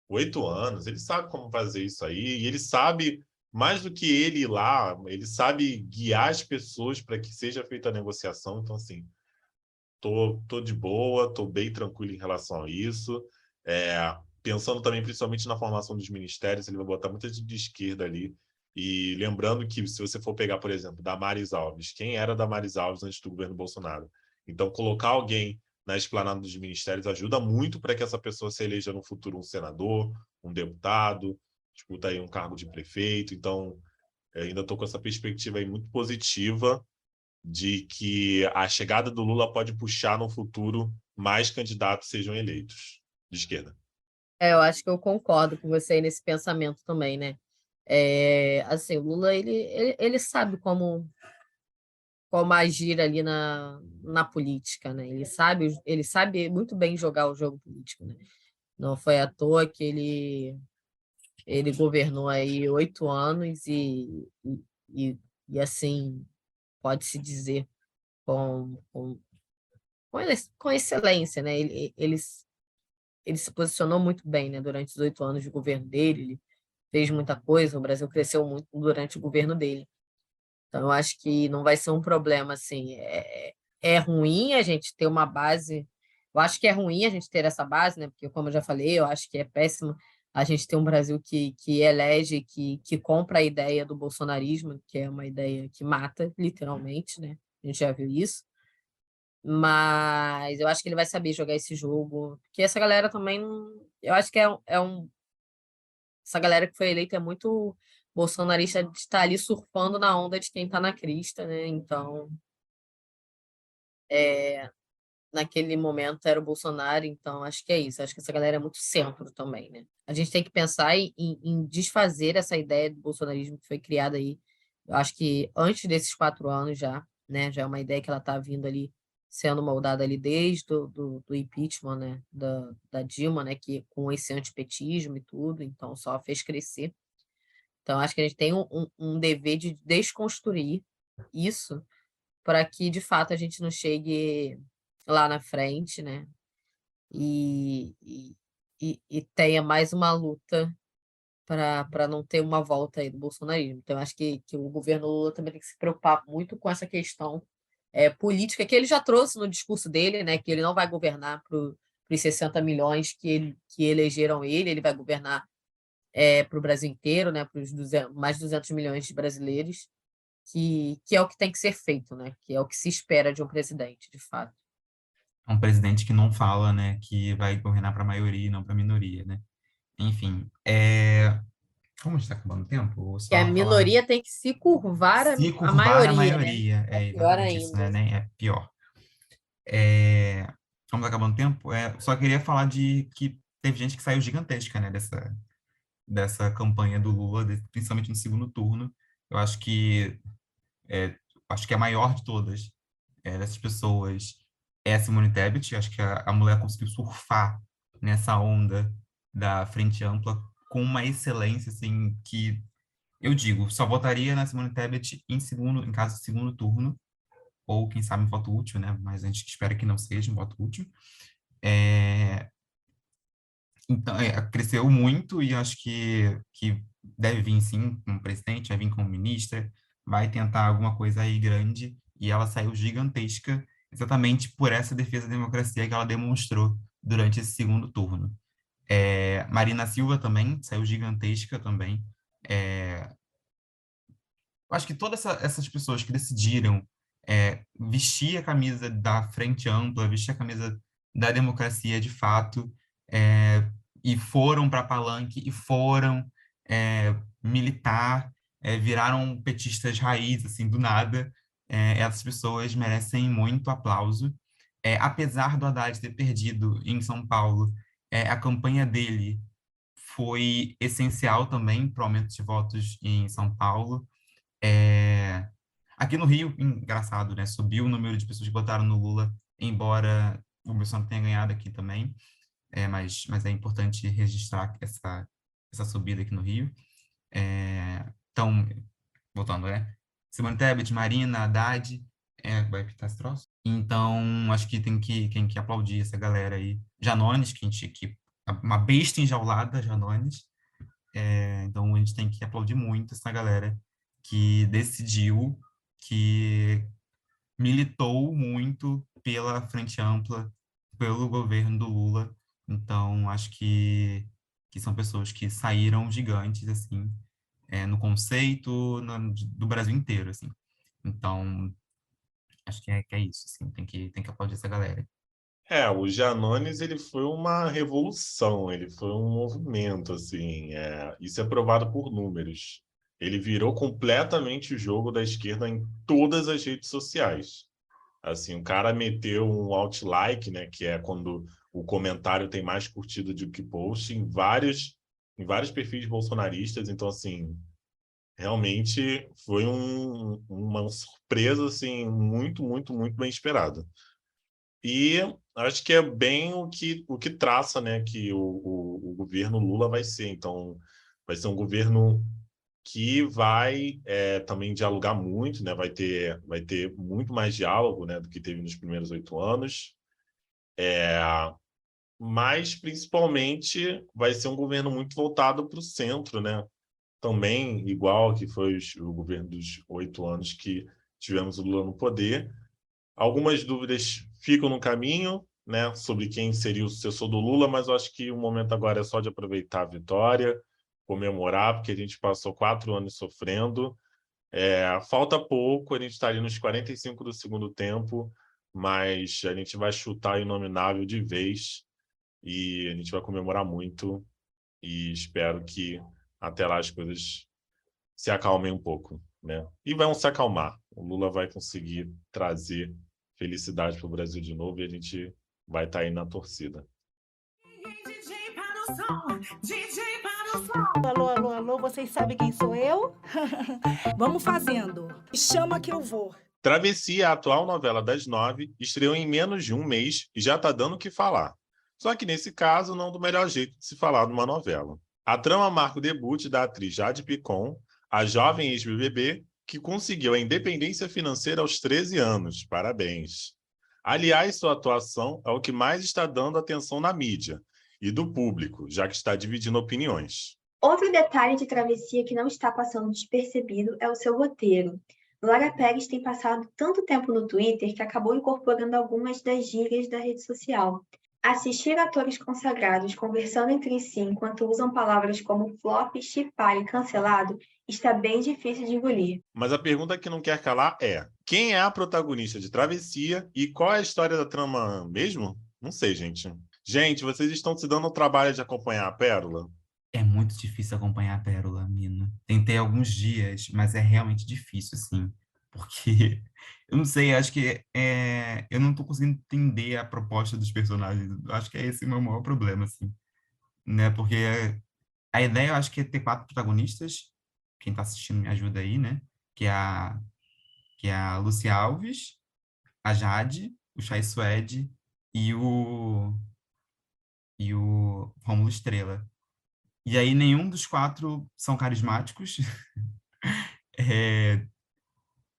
8 anos, ele sabe como fazer isso aí, e ele sabe, mais do que ele ir lá, ele sabe guiar as pessoas para que seja feita a negociação. Então, assim, tô de boa, tô bem tranquilo em relação a isso. Pensando também, principalmente na formação dos ministérios, ele vai botar muita gente de esquerda ali. E lembrando que, se você for pegar, por exemplo, Damares Alves, quem era Damares Alves antes do governo Bolsonaro? Então, colocar alguém na esplanada dos ministérios ajuda muito para que essa pessoa se eleja no futuro um senador, um deputado, disputa aí um cargo de prefeito. Então, eu ainda estou com essa perspectiva aí muito positiva de que a chegada do Lula pode puxar no futuro mais candidatos sejam eleitos de esquerda. Eu acho que eu concordo com você aí nesse pensamento também, né? Assim, o Lula, ele sabe como agir ali na política, né? Ele sabe muito bem jogar o jogo político, né? Não foi à toa que ele governou aí 8 anos e assim, pode-se dizer com excelência, né? Ele se posicionou muito bem, né? Durante os 8 anos de governo dele, ele fez muita coisa, o Brasil cresceu muito durante o governo dele. Então, eu acho que não vai ser um problema, assim. É ruim a gente ter uma base. Eu acho que é ruim a gente ter essa base, né? Porque, como eu já falei, eu acho que é péssimo a gente ter um Brasil que elege, que compra a ideia do bolsonarismo, que é uma ideia que mata, literalmente, né? A gente já viu isso. Mas eu acho que ele vai saber jogar esse jogo. Porque essa galera também. Eu acho que essa galera que foi eleita é muito bolsonarista de estar ali surfando na onda de quem está na crista, né? Então, naquele momento era o Bolsonaro, então acho que é isso. Acho que essa galera é muito centro também, né? A gente tem que pensar em desfazer essa ideia do bolsonarismo que foi criada aí. Eu acho que antes desses 4 anos já, né? Já é uma ideia que ela está vindo ali, sendo moldada ali desde do impeachment, né? Da Dilma, né? Que com esse antipetismo e tudo, então só fez crescer. Então, acho que a gente tem um dever de desconstruir isso para que, de fato, a gente não chegue lá na frente, né? E tenha mais uma luta para não ter uma volta aí do bolsonarismo. Então, acho que o governo Lula também tem que se preocupar muito com essa questão política que ele já trouxe no discurso dele, né? Que ele não vai governar para os 60 milhões que elegeram ele vai governar para o Brasil inteiro, né, para os mais de 200 milhões de brasileiros, que é o que tem que ser feito, né, que é o que se espera de um presidente, de fato. É um presidente que não fala, né, que vai governar para a maioria e não para a minoria, né? Enfim, como está acabando o tempo? Vou Que a só falar. minoria tem que se curvar Se à curvar a maioria, né? maioria, É é pior exatamente isso, né? ainda. Nem é pior. Como está acabando o tempo, só queria falar de que teve gente que saiu gigantesca, né, dessa campanha do Lula, principalmente no segundo turno. Eu é, acho que a maior de todas dessas pessoas é a Simone Tebet. Acho que a mulher conseguiu surfar nessa onda da Frente Ampla com uma excelência, assim, que eu digo, só votaria na Simone Tebet em caso de segundo turno, ou quem sabe um voto útil, né? Mas a gente espera que não seja um voto útil. É, então, cresceu muito e acho que deve vir sim como presidente, vai vir como ministra, vai tentar alguma coisa aí grande, e ela saiu gigantesca exatamente por essa defesa da democracia que ela demonstrou durante esse segundo turno. Marina Silva também saiu gigantesca também. Eu acho que todas essas pessoas que decidiram vestir a camisa da Frente Ampla, vestir a camisa da democracia de fato, e foram para palanque e foram militar, viraram petistas raiz, assim, do nada. Essas pessoas merecem muito aplauso. Apesar do Haddad ter perdido em São Paulo, a campanha dele foi essencial também para o aumento de votos em São Paulo. Aqui no Rio, engraçado, né? Subiu o número de pessoas que votaram no Lula, embora o Bolsonaro tenha ganhado aqui também. Mas é importante registrar essa subida aqui no Rio. Então, voltando, Simone Tebet, Marina, Haddad, vai pintar esse troço? Então, acho que tem que aplaudir essa galera aí. Janones, uma besta enjaulada, Janones. Então, a gente tem que aplaudir muito essa galera que decidiu, que militou muito pela Frente Ampla, pelo governo do Lula. Então, acho que são pessoas que saíram gigantes, assim, no conceito do Brasil inteiro, assim. Então, acho que é isso, assim, tem que aplaudir essa galera. O Janones, ele foi uma revolução, ele foi um movimento, assim, isso é provado por números. Ele virou completamente o jogo da esquerda em todas as redes sociais. Assim, o cara meteu um outlike, né, que é quando o comentário tem mais curtida do que post, em vários perfis bolsonaristas. Então, assim, realmente foi uma surpresa, assim, muito, muito, muito bem esperada. E acho que é bem o que traça, né, que o governo Lula vai ser. Então, vai ser um governo que vai também dialogar muito, né? Vai ter muito mais diálogo, né, do que teve nos primeiros 8 anos. Mas, principalmente, vai ser um governo muito voltado para o centro, né? Também igual que foi o governo dos 8 anos que tivemos o Lula no poder. Algumas dúvidas ficam no caminho, né, sobre quem seria o sucessor do Lula, mas eu acho que o momento agora é só de aproveitar a vitória, comemorar, porque a gente passou 4 anos sofrendo. Falta pouco, a gente está ali nos 45 do segundo tempo, mas a gente vai chutar o inominável de vez e a gente vai comemorar muito e espero que até lá as coisas se acalmem um pouco, né? E vão se acalmar. O Lula vai conseguir trazer felicidade para o Brasil de novo e a gente vai estar aí na torcida. Alô, alô, alô, vocês sabem quem sou eu? Vamos fazendo. Chama que eu vou. Travessia, a atual novela das 9, estreou em menos de um mês e já está dando o que falar. Só que nesse caso, não do melhor jeito de se falar numa novela. A trama marca o debut da atriz Jade Picon, a jovem ex-BBB, que conseguiu a independência financeira aos 13 anos. Parabéns. Aliás, sua atuação é o que mais está dando atenção na mídia e do público, já que está dividindo opiniões. Outro detalhe de Travessia que não está passando despercebido é o seu roteiro. Glória Pérez tem passado tanto tempo no Twitter que acabou incorporando algumas das gírias da rede social. Assistir atores consagrados conversando entre si enquanto usam palavras como flop, chipar e cancelado está bem difícil de engolir. Mas a pergunta que não quer calar é: quem é a protagonista de Travessia e qual é a história da trama mesmo? Não sei, gente. Gente, vocês estão se dando o trabalho de acompanhar a Pérola? É muito difícil acompanhar a Pérola, Mina. Tentei alguns dias, mas é realmente difícil, assim. Porque, eu não sei, acho que eu não tô conseguindo entender a proposta dos personagens. Acho que é esse o meu maior problema, assim. Né? Porque a ideia, eu acho que é ter 4 protagonistas. Quem tá assistindo me ajuda aí, né? Que é a Lucy Alves, a Jade, o Chay Suede e o Rômulo Estrela. E aí nenhum dos 4 são carismáticos.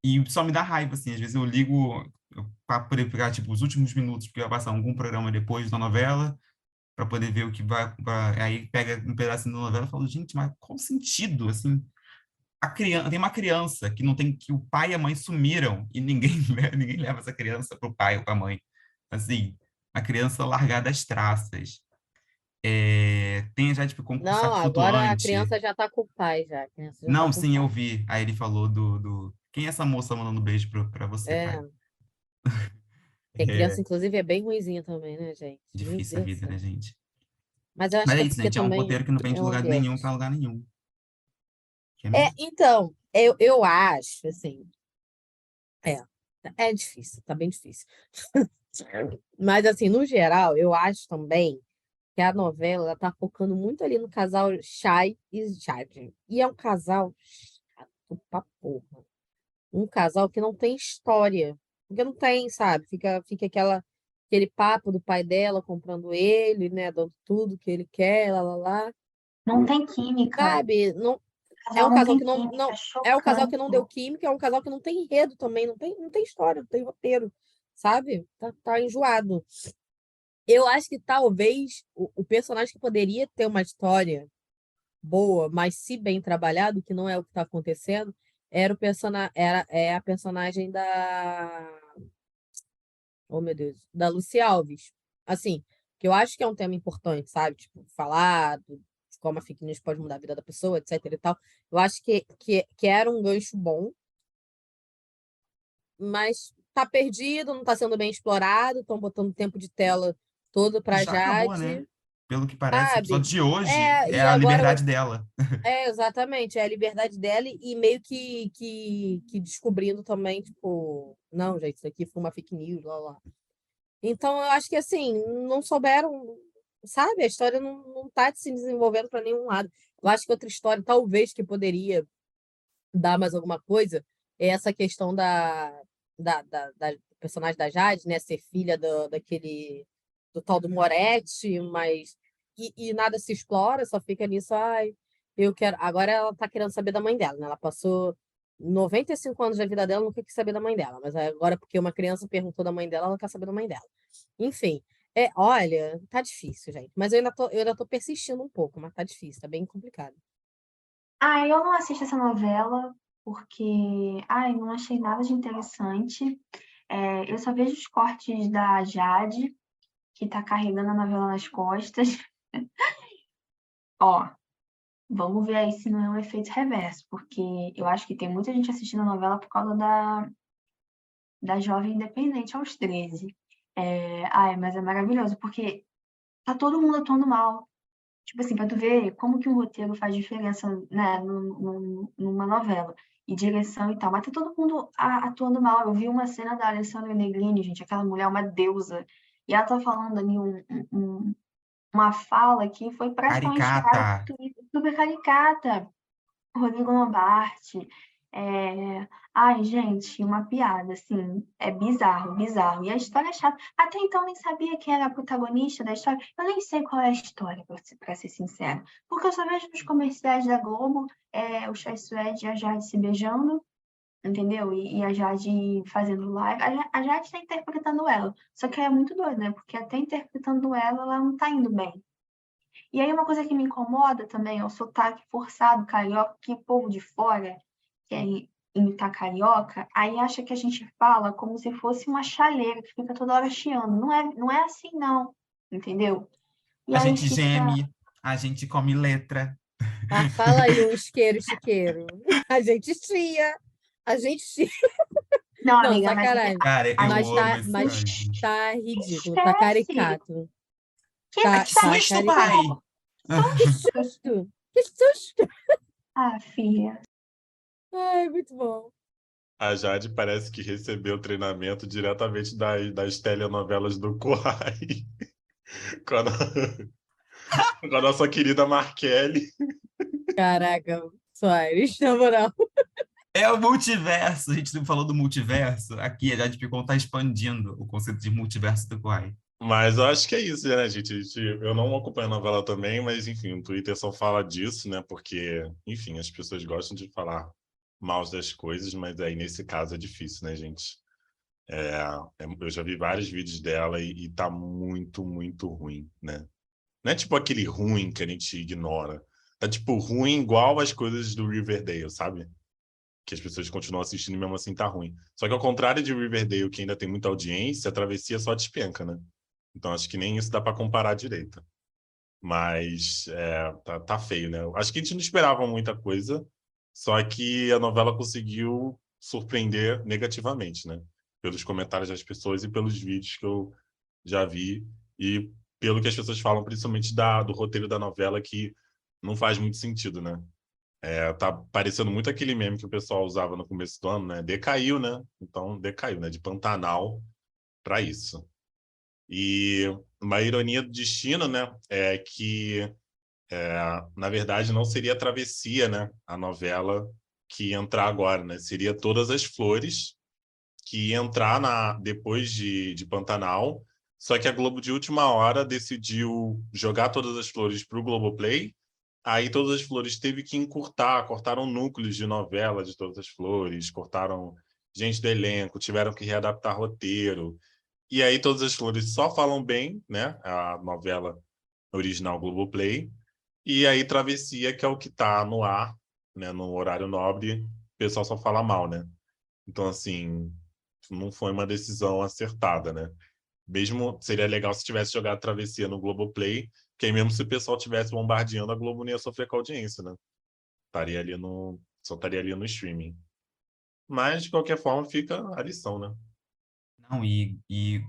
E só me dá raiva, assim. Às vezes eu ligo para poder pegar, tipo, os últimos minutos, porque vai passar algum programa depois da novela, para poder ver o que vai... Aí pega um pedacinho da novela e falo, gente, mas qual o sentido, assim? Tem uma criança que não tem... que o pai e a mãe sumiram e ninguém, ninguém leva essa criança pro pai ou pra mãe. Assim, a criança largada às traças. Tem já, tipo, Não, concursar agora a flutuante. criança já tá com o pai, já. A criança já tá Não, com o sim, eu pai. vi. Aí ele falou quem é essa moça mandando beijo pra você, pai? É, porque criança, É inclusive, é bem ruinzinha também, né, gente? Meu difícil a Deus do vida, né, céu. gente? Mas eu acho Mas que é é isso, porque gente. É um também roteiro que não vem é de um lugar nenhum pra ambiente. lugar nenhum. Que é mesmo? Então, eu acho, assim, é, é difícil, tá bem difícil. Mas, assim, no geral, eu acho também que a novela ela tá focando muito ali no casal Chay e Jade. E é um casal chato pra porra. Um casal que não tem história. Porque não tem, sabe? Fica aquele papo do pai dela comprando ele, né? Dando tudo que ele quer, lá, lá, lá. Não tem química. Sabe? Não, É um não casal tem que não, química, não é um casal que não chocante. deu química, é um casal que não tem enredo também, não tem história, não tem roteiro, sabe? Tá enjoado. Eu acho que talvez o personagem que poderia ter uma história boa, mas se bem trabalhado, que não é o que está acontecendo, é a personagem da, oh meu Deus, da Lucy Alves. Assim, que eu acho que é um tema importante, sabe? Tipo, falar de como a fake news pode mudar a vida da pessoa, etc e tal. Eu acho que era um gancho bom, mas tá perdido, não tá sendo bem explorado, estão botando tempo de tela todo pra Já acabou, né? Jade, Pelo que parece, o episódio sabe? de hoje é E a agora liberdade dela. exatamente, é a liberdade dela e meio que descobrindo também, tipo, não, gente, isso aqui foi uma fake news, lá, lá. Então, eu acho que, assim, não souberam, sabe? A história não tá se desenvolvendo para nenhum lado. Eu acho que outra história, talvez, que poderia dar mais alguma coisa, é essa questão da personagem da Jade, né? Ser filha do tal do Moretti, mas... E nada se explora, só fica nisso, ai, eu quero... Agora ela tá querendo saber da mãe dela, né? Ela passou 95 anos da vida dela, não quer saber da mãe dela, mas agora porque uma criança perguntou da mãe dela, ela quer saber da mãe dela. Enfim, olha, tá difícil, gente. Mas eu ainda tô persistindo um pouco, mas tá difícil, tá bem complicado. Eu não assisto essa novela porque, não achei nada de interessante. Eu só vejo os cortes da Jade, que tá carregando a novela nas costas. Ó, vamos ver aí se não é um efeito reverso, porque eu acho que tem muita gente assistindo a novela por causa da Jovem Independente aos 13. Mas é maravilhoso, porque tá todo mundo atuando mal. Tipo assim, pra tu ver como que um roteiro faz diferença, né, numa novela. E direção e tal. Mas tá todo mundo atuando mal. Eu vi uma cena da Alessandra Negrini, gente, aquela mulher, uma deusa. E ela tá falando ali uma fala que foi praticamente tirada Caricata. do Twitter, super caricata. Rodrigo Lombardi. Gente, uma piada, assim, é bizarro, bizarro. E a história é chata. Até então eu nem sabia quem era a protagonista da história. Eu nem sei qual é a história, pra ser sincera. Porque eu só vejo nos comerciais da Globo o Chai Suede e a Jade se beijando, entendeu? E a Jade fazendo live. A Jade tá interpretando ela. Só que é muito doido, né? Porque até interpretando ela não tá indo bem. E aí uma coisa que me incomoda também é o sotaque forçado carioca, que o povo de fora quer imitar carioca, aí acha que a gente fala como se fosse uma chaleira que fica toda hora chiando. Não é assim, não, entendeu? E A aí gente fica. geme, a gente come letra. Ah, fala aí um isqueiro, chiqueiro. A gente chia, a gente chia. Não, Não, amiga, mas sacanagem. Cara, a eu Mas gente amo tá, esse mas anime. tá ridículo, tá esquece. caricato. Ai, Tá, que tá susto, pai! caricato. Que susto! Que susto! Filha. Ai, muito bom. A Jade parece que recebeu treinamento diretamente das telenovelas do Quai, com com a nossa querida Marquelli. Caraca, Soares, na moral. É o multiverso. A gente não falou do multiverso. Aqui a Jade Picon tá expandindo o conceito de multiverso do Kawaii. Mas eu acho que é isso, né, gente? Eu não acompanho a novela também, mas, enfim, o Twitter só fala disso, né? Porque, enfim, as pessoas gostam de falar mal das coisas, mas aí, nesse caso, é difícil, né, gente? Eu já vi vários vídeos dela e tá muito, muito ruim, né? Não é tipo aquele ruim que a gente ignora. Tá, tipo, ruim igual as coisas do Riverdale, sabe? Que as pessoas continuam assistindo e mesmo assim tá ruim. Só que ao contrário de Riverdale, que ainda tem muita audiência, a Travessia só despenca, né? Então acho que nem isso dá para comparar direito. Mas tá feio, né? Acho que a gente não esperava muita coisa, só que a novela conseguiu surpreender negativamente, né? Pelos comentários das pessoas e pelos vídeos que eu já vi e pelo que as pessoas falam, principalmente do roteiro da novela, que não faz muito sentido, né? Tá parecendo muito aquele meme que o pessoal usava no começo do ano, né? Decaiu, né? Então, decaiu, né? De Pantanal para isso. E uma ironia do destino, né? É que, na verdade, não seria a Travessia, né? A novela que ia entrar agora, né? Seria Todas as Flores, que ia entrar depois de Pantanal. Só que a Globo, de última hora, decidiu jogar Todas as Flores para o Globoplay Aí Todas as Flores teve que encurtar, cortaram núcleos de novela de Todas as Flores, cortaram gente do elenco, tiveram que readaptar roteiro. E aí Todas as Flores só falam bem, né? A novela original Globoplay. E aí Travessia, que é o que tá no ar, né? No horário nobre, o pessoal só fala mal, né? Então, assim, não foi uma decisão acertada, né? Mesmo seria legal se tivesse jogado Travessia no Globoplay, que aí mesmo se o pessoal tivesse bombardeando, a Globo não ia sofrer com a audiência, né? Só estaria ali no streaming. Mas, de qualquer forma, fica a lição, né? Não, e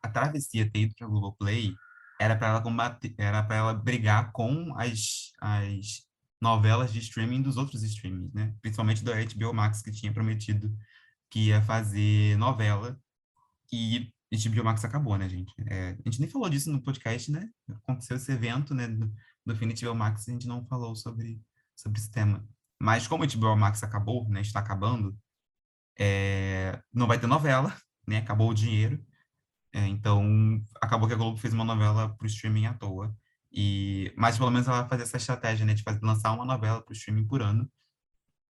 a Travessia ter ido para Globoplay era para ela combater, era para ela brigar com as novelas de streaming dos outros streamings, né? Principalmente da HBO Max, que tinha prometido que ia fazer novela, e HBO Max acabou, né, gente? A gente nem falou disso no podcast, né? Aconteceu esse evento, né, do fim da HBO Max, e a gente não falou sobre esse tema. Mas como a HBO Max acabou, né, está acabando, não vai ter novela, né? Acabou o dinheiro. Então, acabou que a Globo fez uma novela para o streaming à toa. Mas pelo menos ela vai fazer essa estratégia, né, de lançar uma novela para o streaming por ano.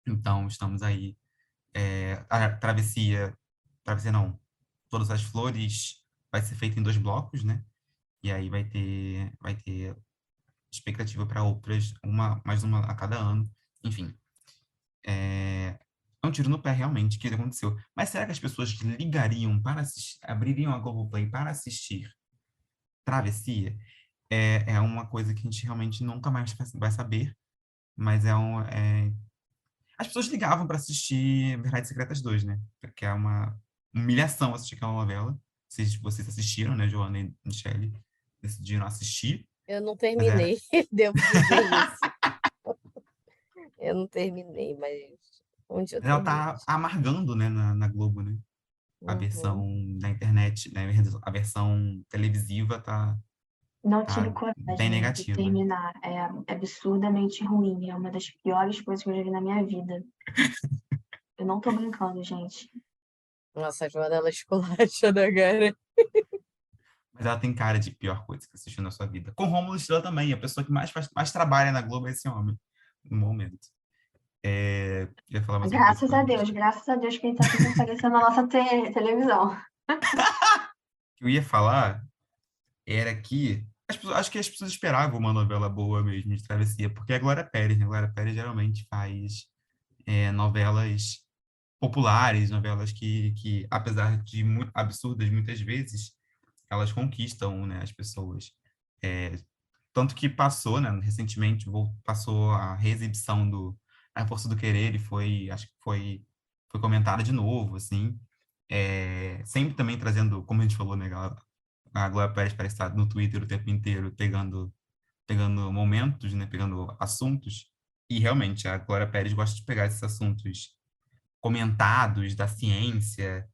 Então, estamos aí. A Travessia não, Todas as Flores vai ser feita em 2 blocos, né? E aí vai ter expectativa para outras, mais uma a cada ano. Enfim, é um tiro no pé realmente que aconteceu. Mas será que as pessoas ligariam para assistir, abririam a Globoplay para assistir Travessia? É uma coisa que a gente realmente nunca mais vai saber, mas as pessoas ligavam para assistir Verdades Secretas 2, né? Porque é uma humilhação assistir aquela novela. Vocês assistiram, né, Joana e Michele? Decidiram assistir, Eu não mas era... terminei, devo dizer isso. Eu não terminei, mas onde eu Ela termino? tá amargando, né, na Globo, né? A Uhum. versão da internet, né? A versão televisiva Não tive tá bem coragem de negativa. terminar. É absurdamente ruim. É uma das piores coisas que eu já vi na minha vida. Eu não tô brincando, gente. Nossa, a Joana, ela esculacha da cara. Mas ela tem cara de pior coisa que assistiu na sua vida. Com Rômulo Estrela também, a pessoa que mais trabalha na Globo é esse homem, no momento. Ia falar mais uma coisa que Graças a Deus que ele tá sempre aparecendo na nossa televisão. que eu ia falar era que acho que as pessoas esperavam uma novela boa mesmo de Travessia, porque é a Glória Pérez, né? A Glória Pérez geralmente faz novelas populares, novelas que apesar de absurdas muitas vezes, elas conquistam, né, as pessoas. É, Tanto que passou, né, recentemente, passou a reexibição do A Força do Querer e acho que foi comentada de novo, assim, sempre também trazendo, como a gente falou, né, a Glória Pérez parece estar no Twitter o tempo inteiro pegando momentos, né, pegando assuntos, e realmente a Glória Pérez gosta de pegar esses assuntos comentados da ciência,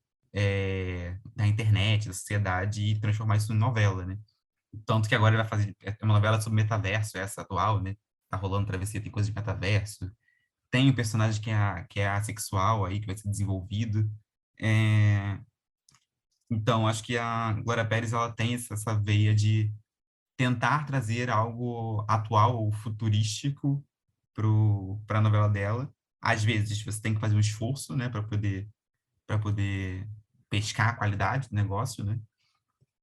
da internet, da sociedade, e transformar isso em novela, né? Tanto que agora ele vai fazer uma novela sobre metaverso, essa atual, né? Tá rolando Travessia, tem coisa de metaverso. Tem um personagem que é assexual aí, que vai ser desenvolvido. É, Então, acho que a Glória Pérez, ela tem essa veia de tentar trazer algo atual ou futurístico para a novela dela. Às vezes, você tem que fazer um esforço, né, para poder pescar a qualidade do negócio, né?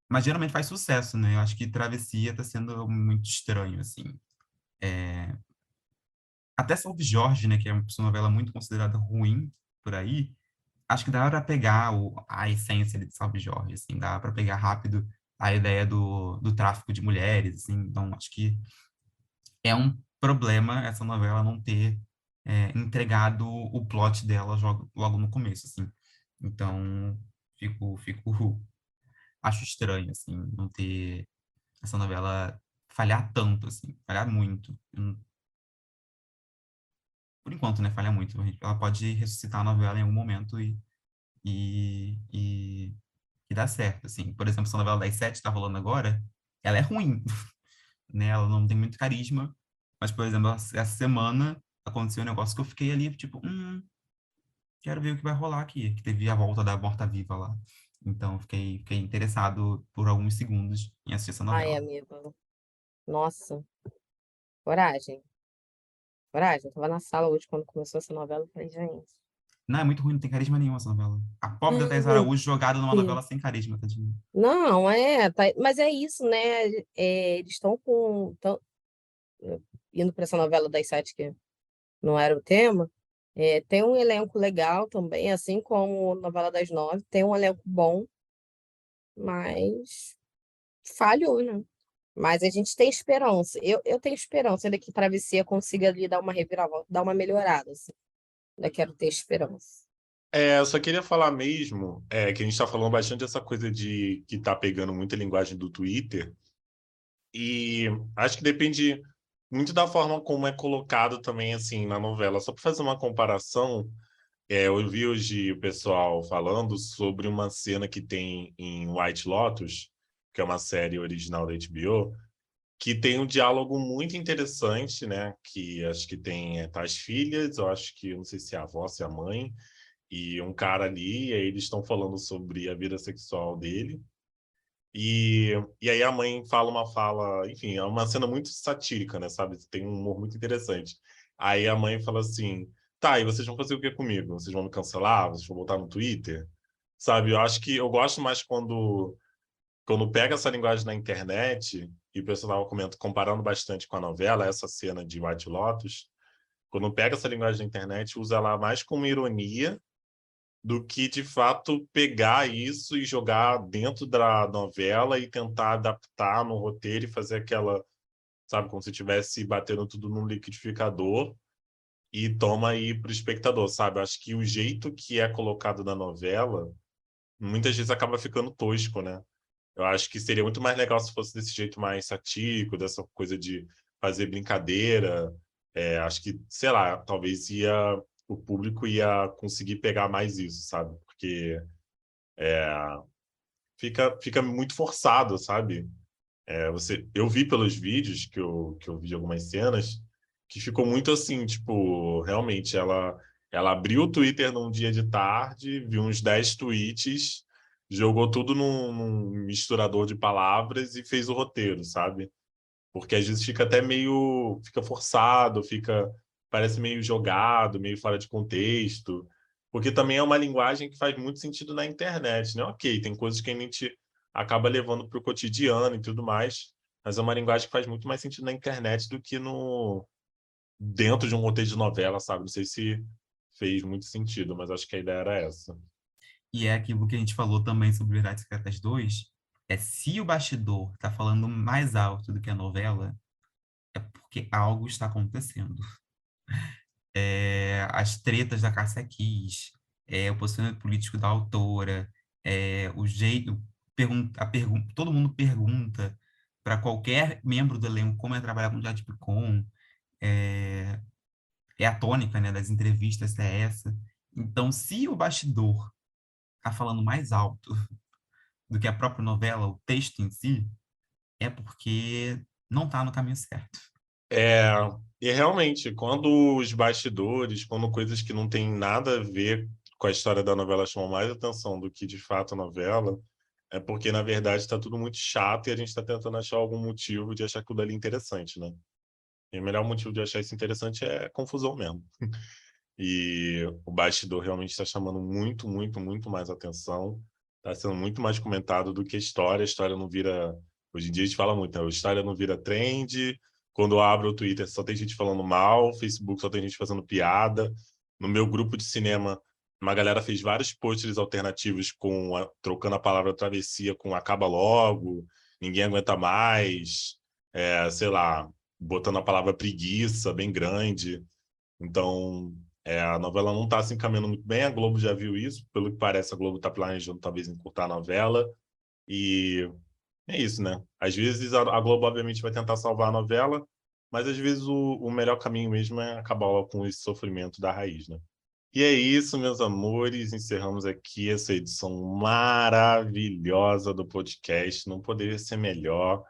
Mas geralmente faz sucesso, né? Eu acho que Travessia tá sendo muito estranho, assim. Até Salve Jorge, né, que é uma novela muito considerada ruim por aí, acho que dá para pegar a essência ali de Salve Jorge, assim, dá para pegar rápido a ideia do tráfico de mulheres, assim. Então, acho que é um problema essa novela não ter entregado o plot dela logo no começo, assim. Então, acho estranho, assim, não ter essa novela falhar tanto, assim, falhar muito. Por enquanto, né, falha muito. Ela pode ressuscitar a novela em algum momento e, e dar certo, assim. Por exemplo, essa novela das sete que tá rolando agora, ela é ruim, né? Ela não tem muito carisma, mas, por exemplo, essa semana aconteceu um negócio que eu fiquei ali, tipo, quero ver o que vai rolar aqui, que teve a volta da Morta-Viva lá. Então, fiquei interessado por alguns segundos em assistir essa Ai, novela. amigo. Nossa, coragem. Coragem, eu tava na sala hoje quando começou essa novela, eu falei, gente. Não, é muito ruim, não tem carisma nenhum essa novela. A pobre da Thais Araújo jogada numa novela sem carisma, tadinho. Não, mas é isso, né? Eles estão indo para essa novela das sete que não era o tema. Tem um elenco legal também, assim como novela das nove, tem um elenco bom, mas falhou, né? Mas a gente tem esperança. Eu tenho esperança de que Travessia consiga ali dar uma reviravolta, dar uma melhorada, assim. Ainda quero ter esperança. Eu só queria falar mesmo que a gente está falando bastante dessa coisa de que tá pegando muita linguagem do Twitter, e acho que depende muito da forma como é colocado também, assim, na novela. Só para fazer uma comparação, eu vi hoje o pessoal falando sobre uma cena que tem em White Lotus, que é uma série original da HBO, que tem um diálogo muito interessante, né? Que acho que tem tá as filhas, eu acho que, eu não sei se é a avó, se é a mãe, e um cara ali, e aí eles estão falando sobre a vida sexual dele. E aí a mãe fala uma fala, enfim, é uma cena muito satírica, né, sabe? Tem um humor muito interessante. Aí a mãe fala assim, tá, e vocês vão fazer o que comigo? Vocês vão me cancelar? Vocês vão botar no Twitter? Sabe, eu acho que eu gosto mais quando pega essa linguagem na internet, e o pessoal estava comparando bastante com a novela, essa cena de White Lotus, quando pega essa linguagem na internet, usa ela mais como ironia do que, de fato, pegar isso e jogar dentro da novela e tentar adaptar no roteiro e fazer aquela, sabe, como se estivesse batendo tudo num liquidificador e toma aí para o espectador, sabe? Eu acho que o jeito que é colocado na novela, muitas vezes acaba ficando tosco, né? Eu acho que seria muito mais legal se fosse desse jeito mais satírico, dessa coisa de fazer brincadeira. Acho que, sei lá, talvez o público ia conseguir pegar mais isso, sabe? Porque fica muito forçado, sabe? Eu vi pelos vídeos que eu vi de algumas cenas que ficou muito assim, tipo, realmente ela abriu o Twitter num dia de tarde, viu uns 10 tweets, jogou tudo num misturador de palavras e fez o roteiro, sabe? Porque às vezes fica até fica forçado, parece meio jogado, meio fora de contexto, porque também é uma linguagem que faz muito sentido na internet, né? Ok, tem coisas que a gente acaba levando para o cotidiano e tudo mais, mas é uma linguagem que faz muito mais sentido na internet do que no dentro de um roteiro de novela, sabe? Não sei se fez muito sentido, mas acho que a ideia era essa. E é aquilo que a gente falou também sobre Verdades Secretas 2, se o bastidor está falando mais alto do que a novela, é porque algo está acontecendo. As tretas da Cássia Kiss, o posicionamento político da autora, o jeito, todo mundo pergunta para qualquer membro do elenco como é trabalhar com Jade Picon, a tônica, né, das entrevistas é essa. Então, se o bastidor está falando mais alto do que a própria novela, o texto em si, é porque não está no caminho certo. E realmente, quando os bastidores, quando coisas que não têm nada a ver com a história da novela chamam mais atenção do que de fato a novela, é porque, na verdade, está tudo muito chato e a gente está tentando achar algum motivo de achar aquilo ali interessante, né? E o melhor motivo de achar isso interessante é confusão mesmo. E o bastidor realmente está chamando muito, muito, muito mais atenção. Está sendo muito mais comentado do que a história. A história não vira. Hoje em dia a gente fala muito, né? A história não vira trend. Quando eu abro o Twitter só tem gente falando mal, o Facebook só tem gente fazendo piada. No meu grupo de cinema, uma galera fez vários posts alternativos trocando a palavra travessia com acaba logo, ninguém aguenta mais, sei lá, botando a palavra preguiça bem grande. Então, a novela não está se encaminhando muito bem, a Globo já viu isso, pelo que parece a Globo está planejando talvez encurtar a novela, e é isso, né? Às vezes a Globo obviamente vai tentar salvar a novela, mas às vezes o melhor caminho mesmo é acabar com esse sofrimento da raiz, né? E é isso, meus amores, encerramos aqui essa edição maravilhosa do podcast, não poderia ser melhor.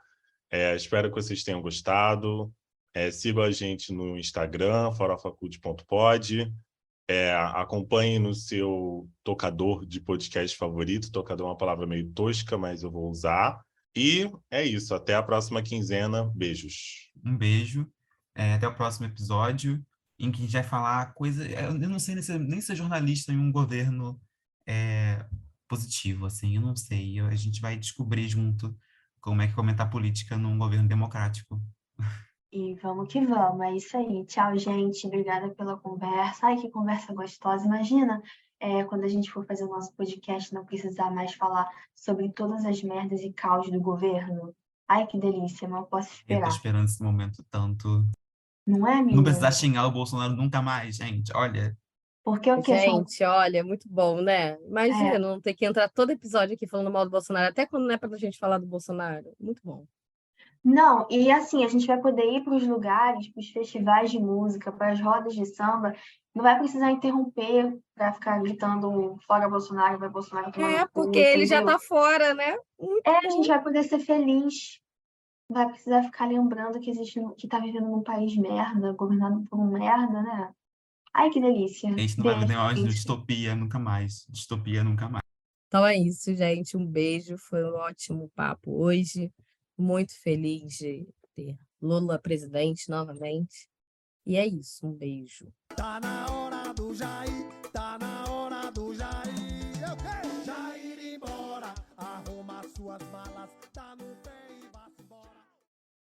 Espero que vocês tenham gostado. Sigam a gente no Instagram, farofacult.pod. Acompanhe no seu tocador de podcast favorito. Tocador é uma palavra meio tosca, mas eu vou usar. E é isso. Até a próxima quinzena. Beijos. Um beijo. Até o próximo episódio. em que a gente vai falar coisa. Eu não sei nem ser jornalista em um governo positivo, assim, eu não sei. A gente vai descobrir junto como é que comentar política num governo democrático. E vamos que vamos, é isso aí. Tchau, gente. Obrigada pela conversa. Ai, que conversa gostosa. Imagina, quando a gente for fazer o nosso podcast, não precisar mais falar sobre todas as merdas e caos do governo. Ai, que delícia, mal posso Eu tô esperar. esperando esse momento tanto. Não é, Não menina? precisar xingar o Bolsonaro nunca mais, gente. Olha, Porque o que são. Gente, olha, muito bom, né? Imagina É, não ter que entrar todo episódio aqui falando mal do Bolsonaro, até quando não é pra gente falar do Bolsonaro. Muito bom. não, e assim, a gente vai poder ir para os lugares, para os festivais de música, para as rodas de samba, não vai precisar interromper para ficar gritando fora Bolsonaro, vai Bolsonaro tomar no Porque cu, ele já entendeu? tá fora, né? Muito A bom. gente vai poder ser feliz, não vai precisar ficar lembrando que existe, que tá vivendo num país merda, governado por um merda, né? Ai, que delícia. a gente não vai Beijo, viver mais de gente. distopia nunca mais. Distopia nunca mais. Então é isso, gente. Um beijo. Foi um ótimo papo hoje. Muito feliz de ter Lula presidente novamente. E é isso. Um beijo. Tá na hora do Jair, tá na hora do Jair. Eu quero Jair embora, arruma suas malas.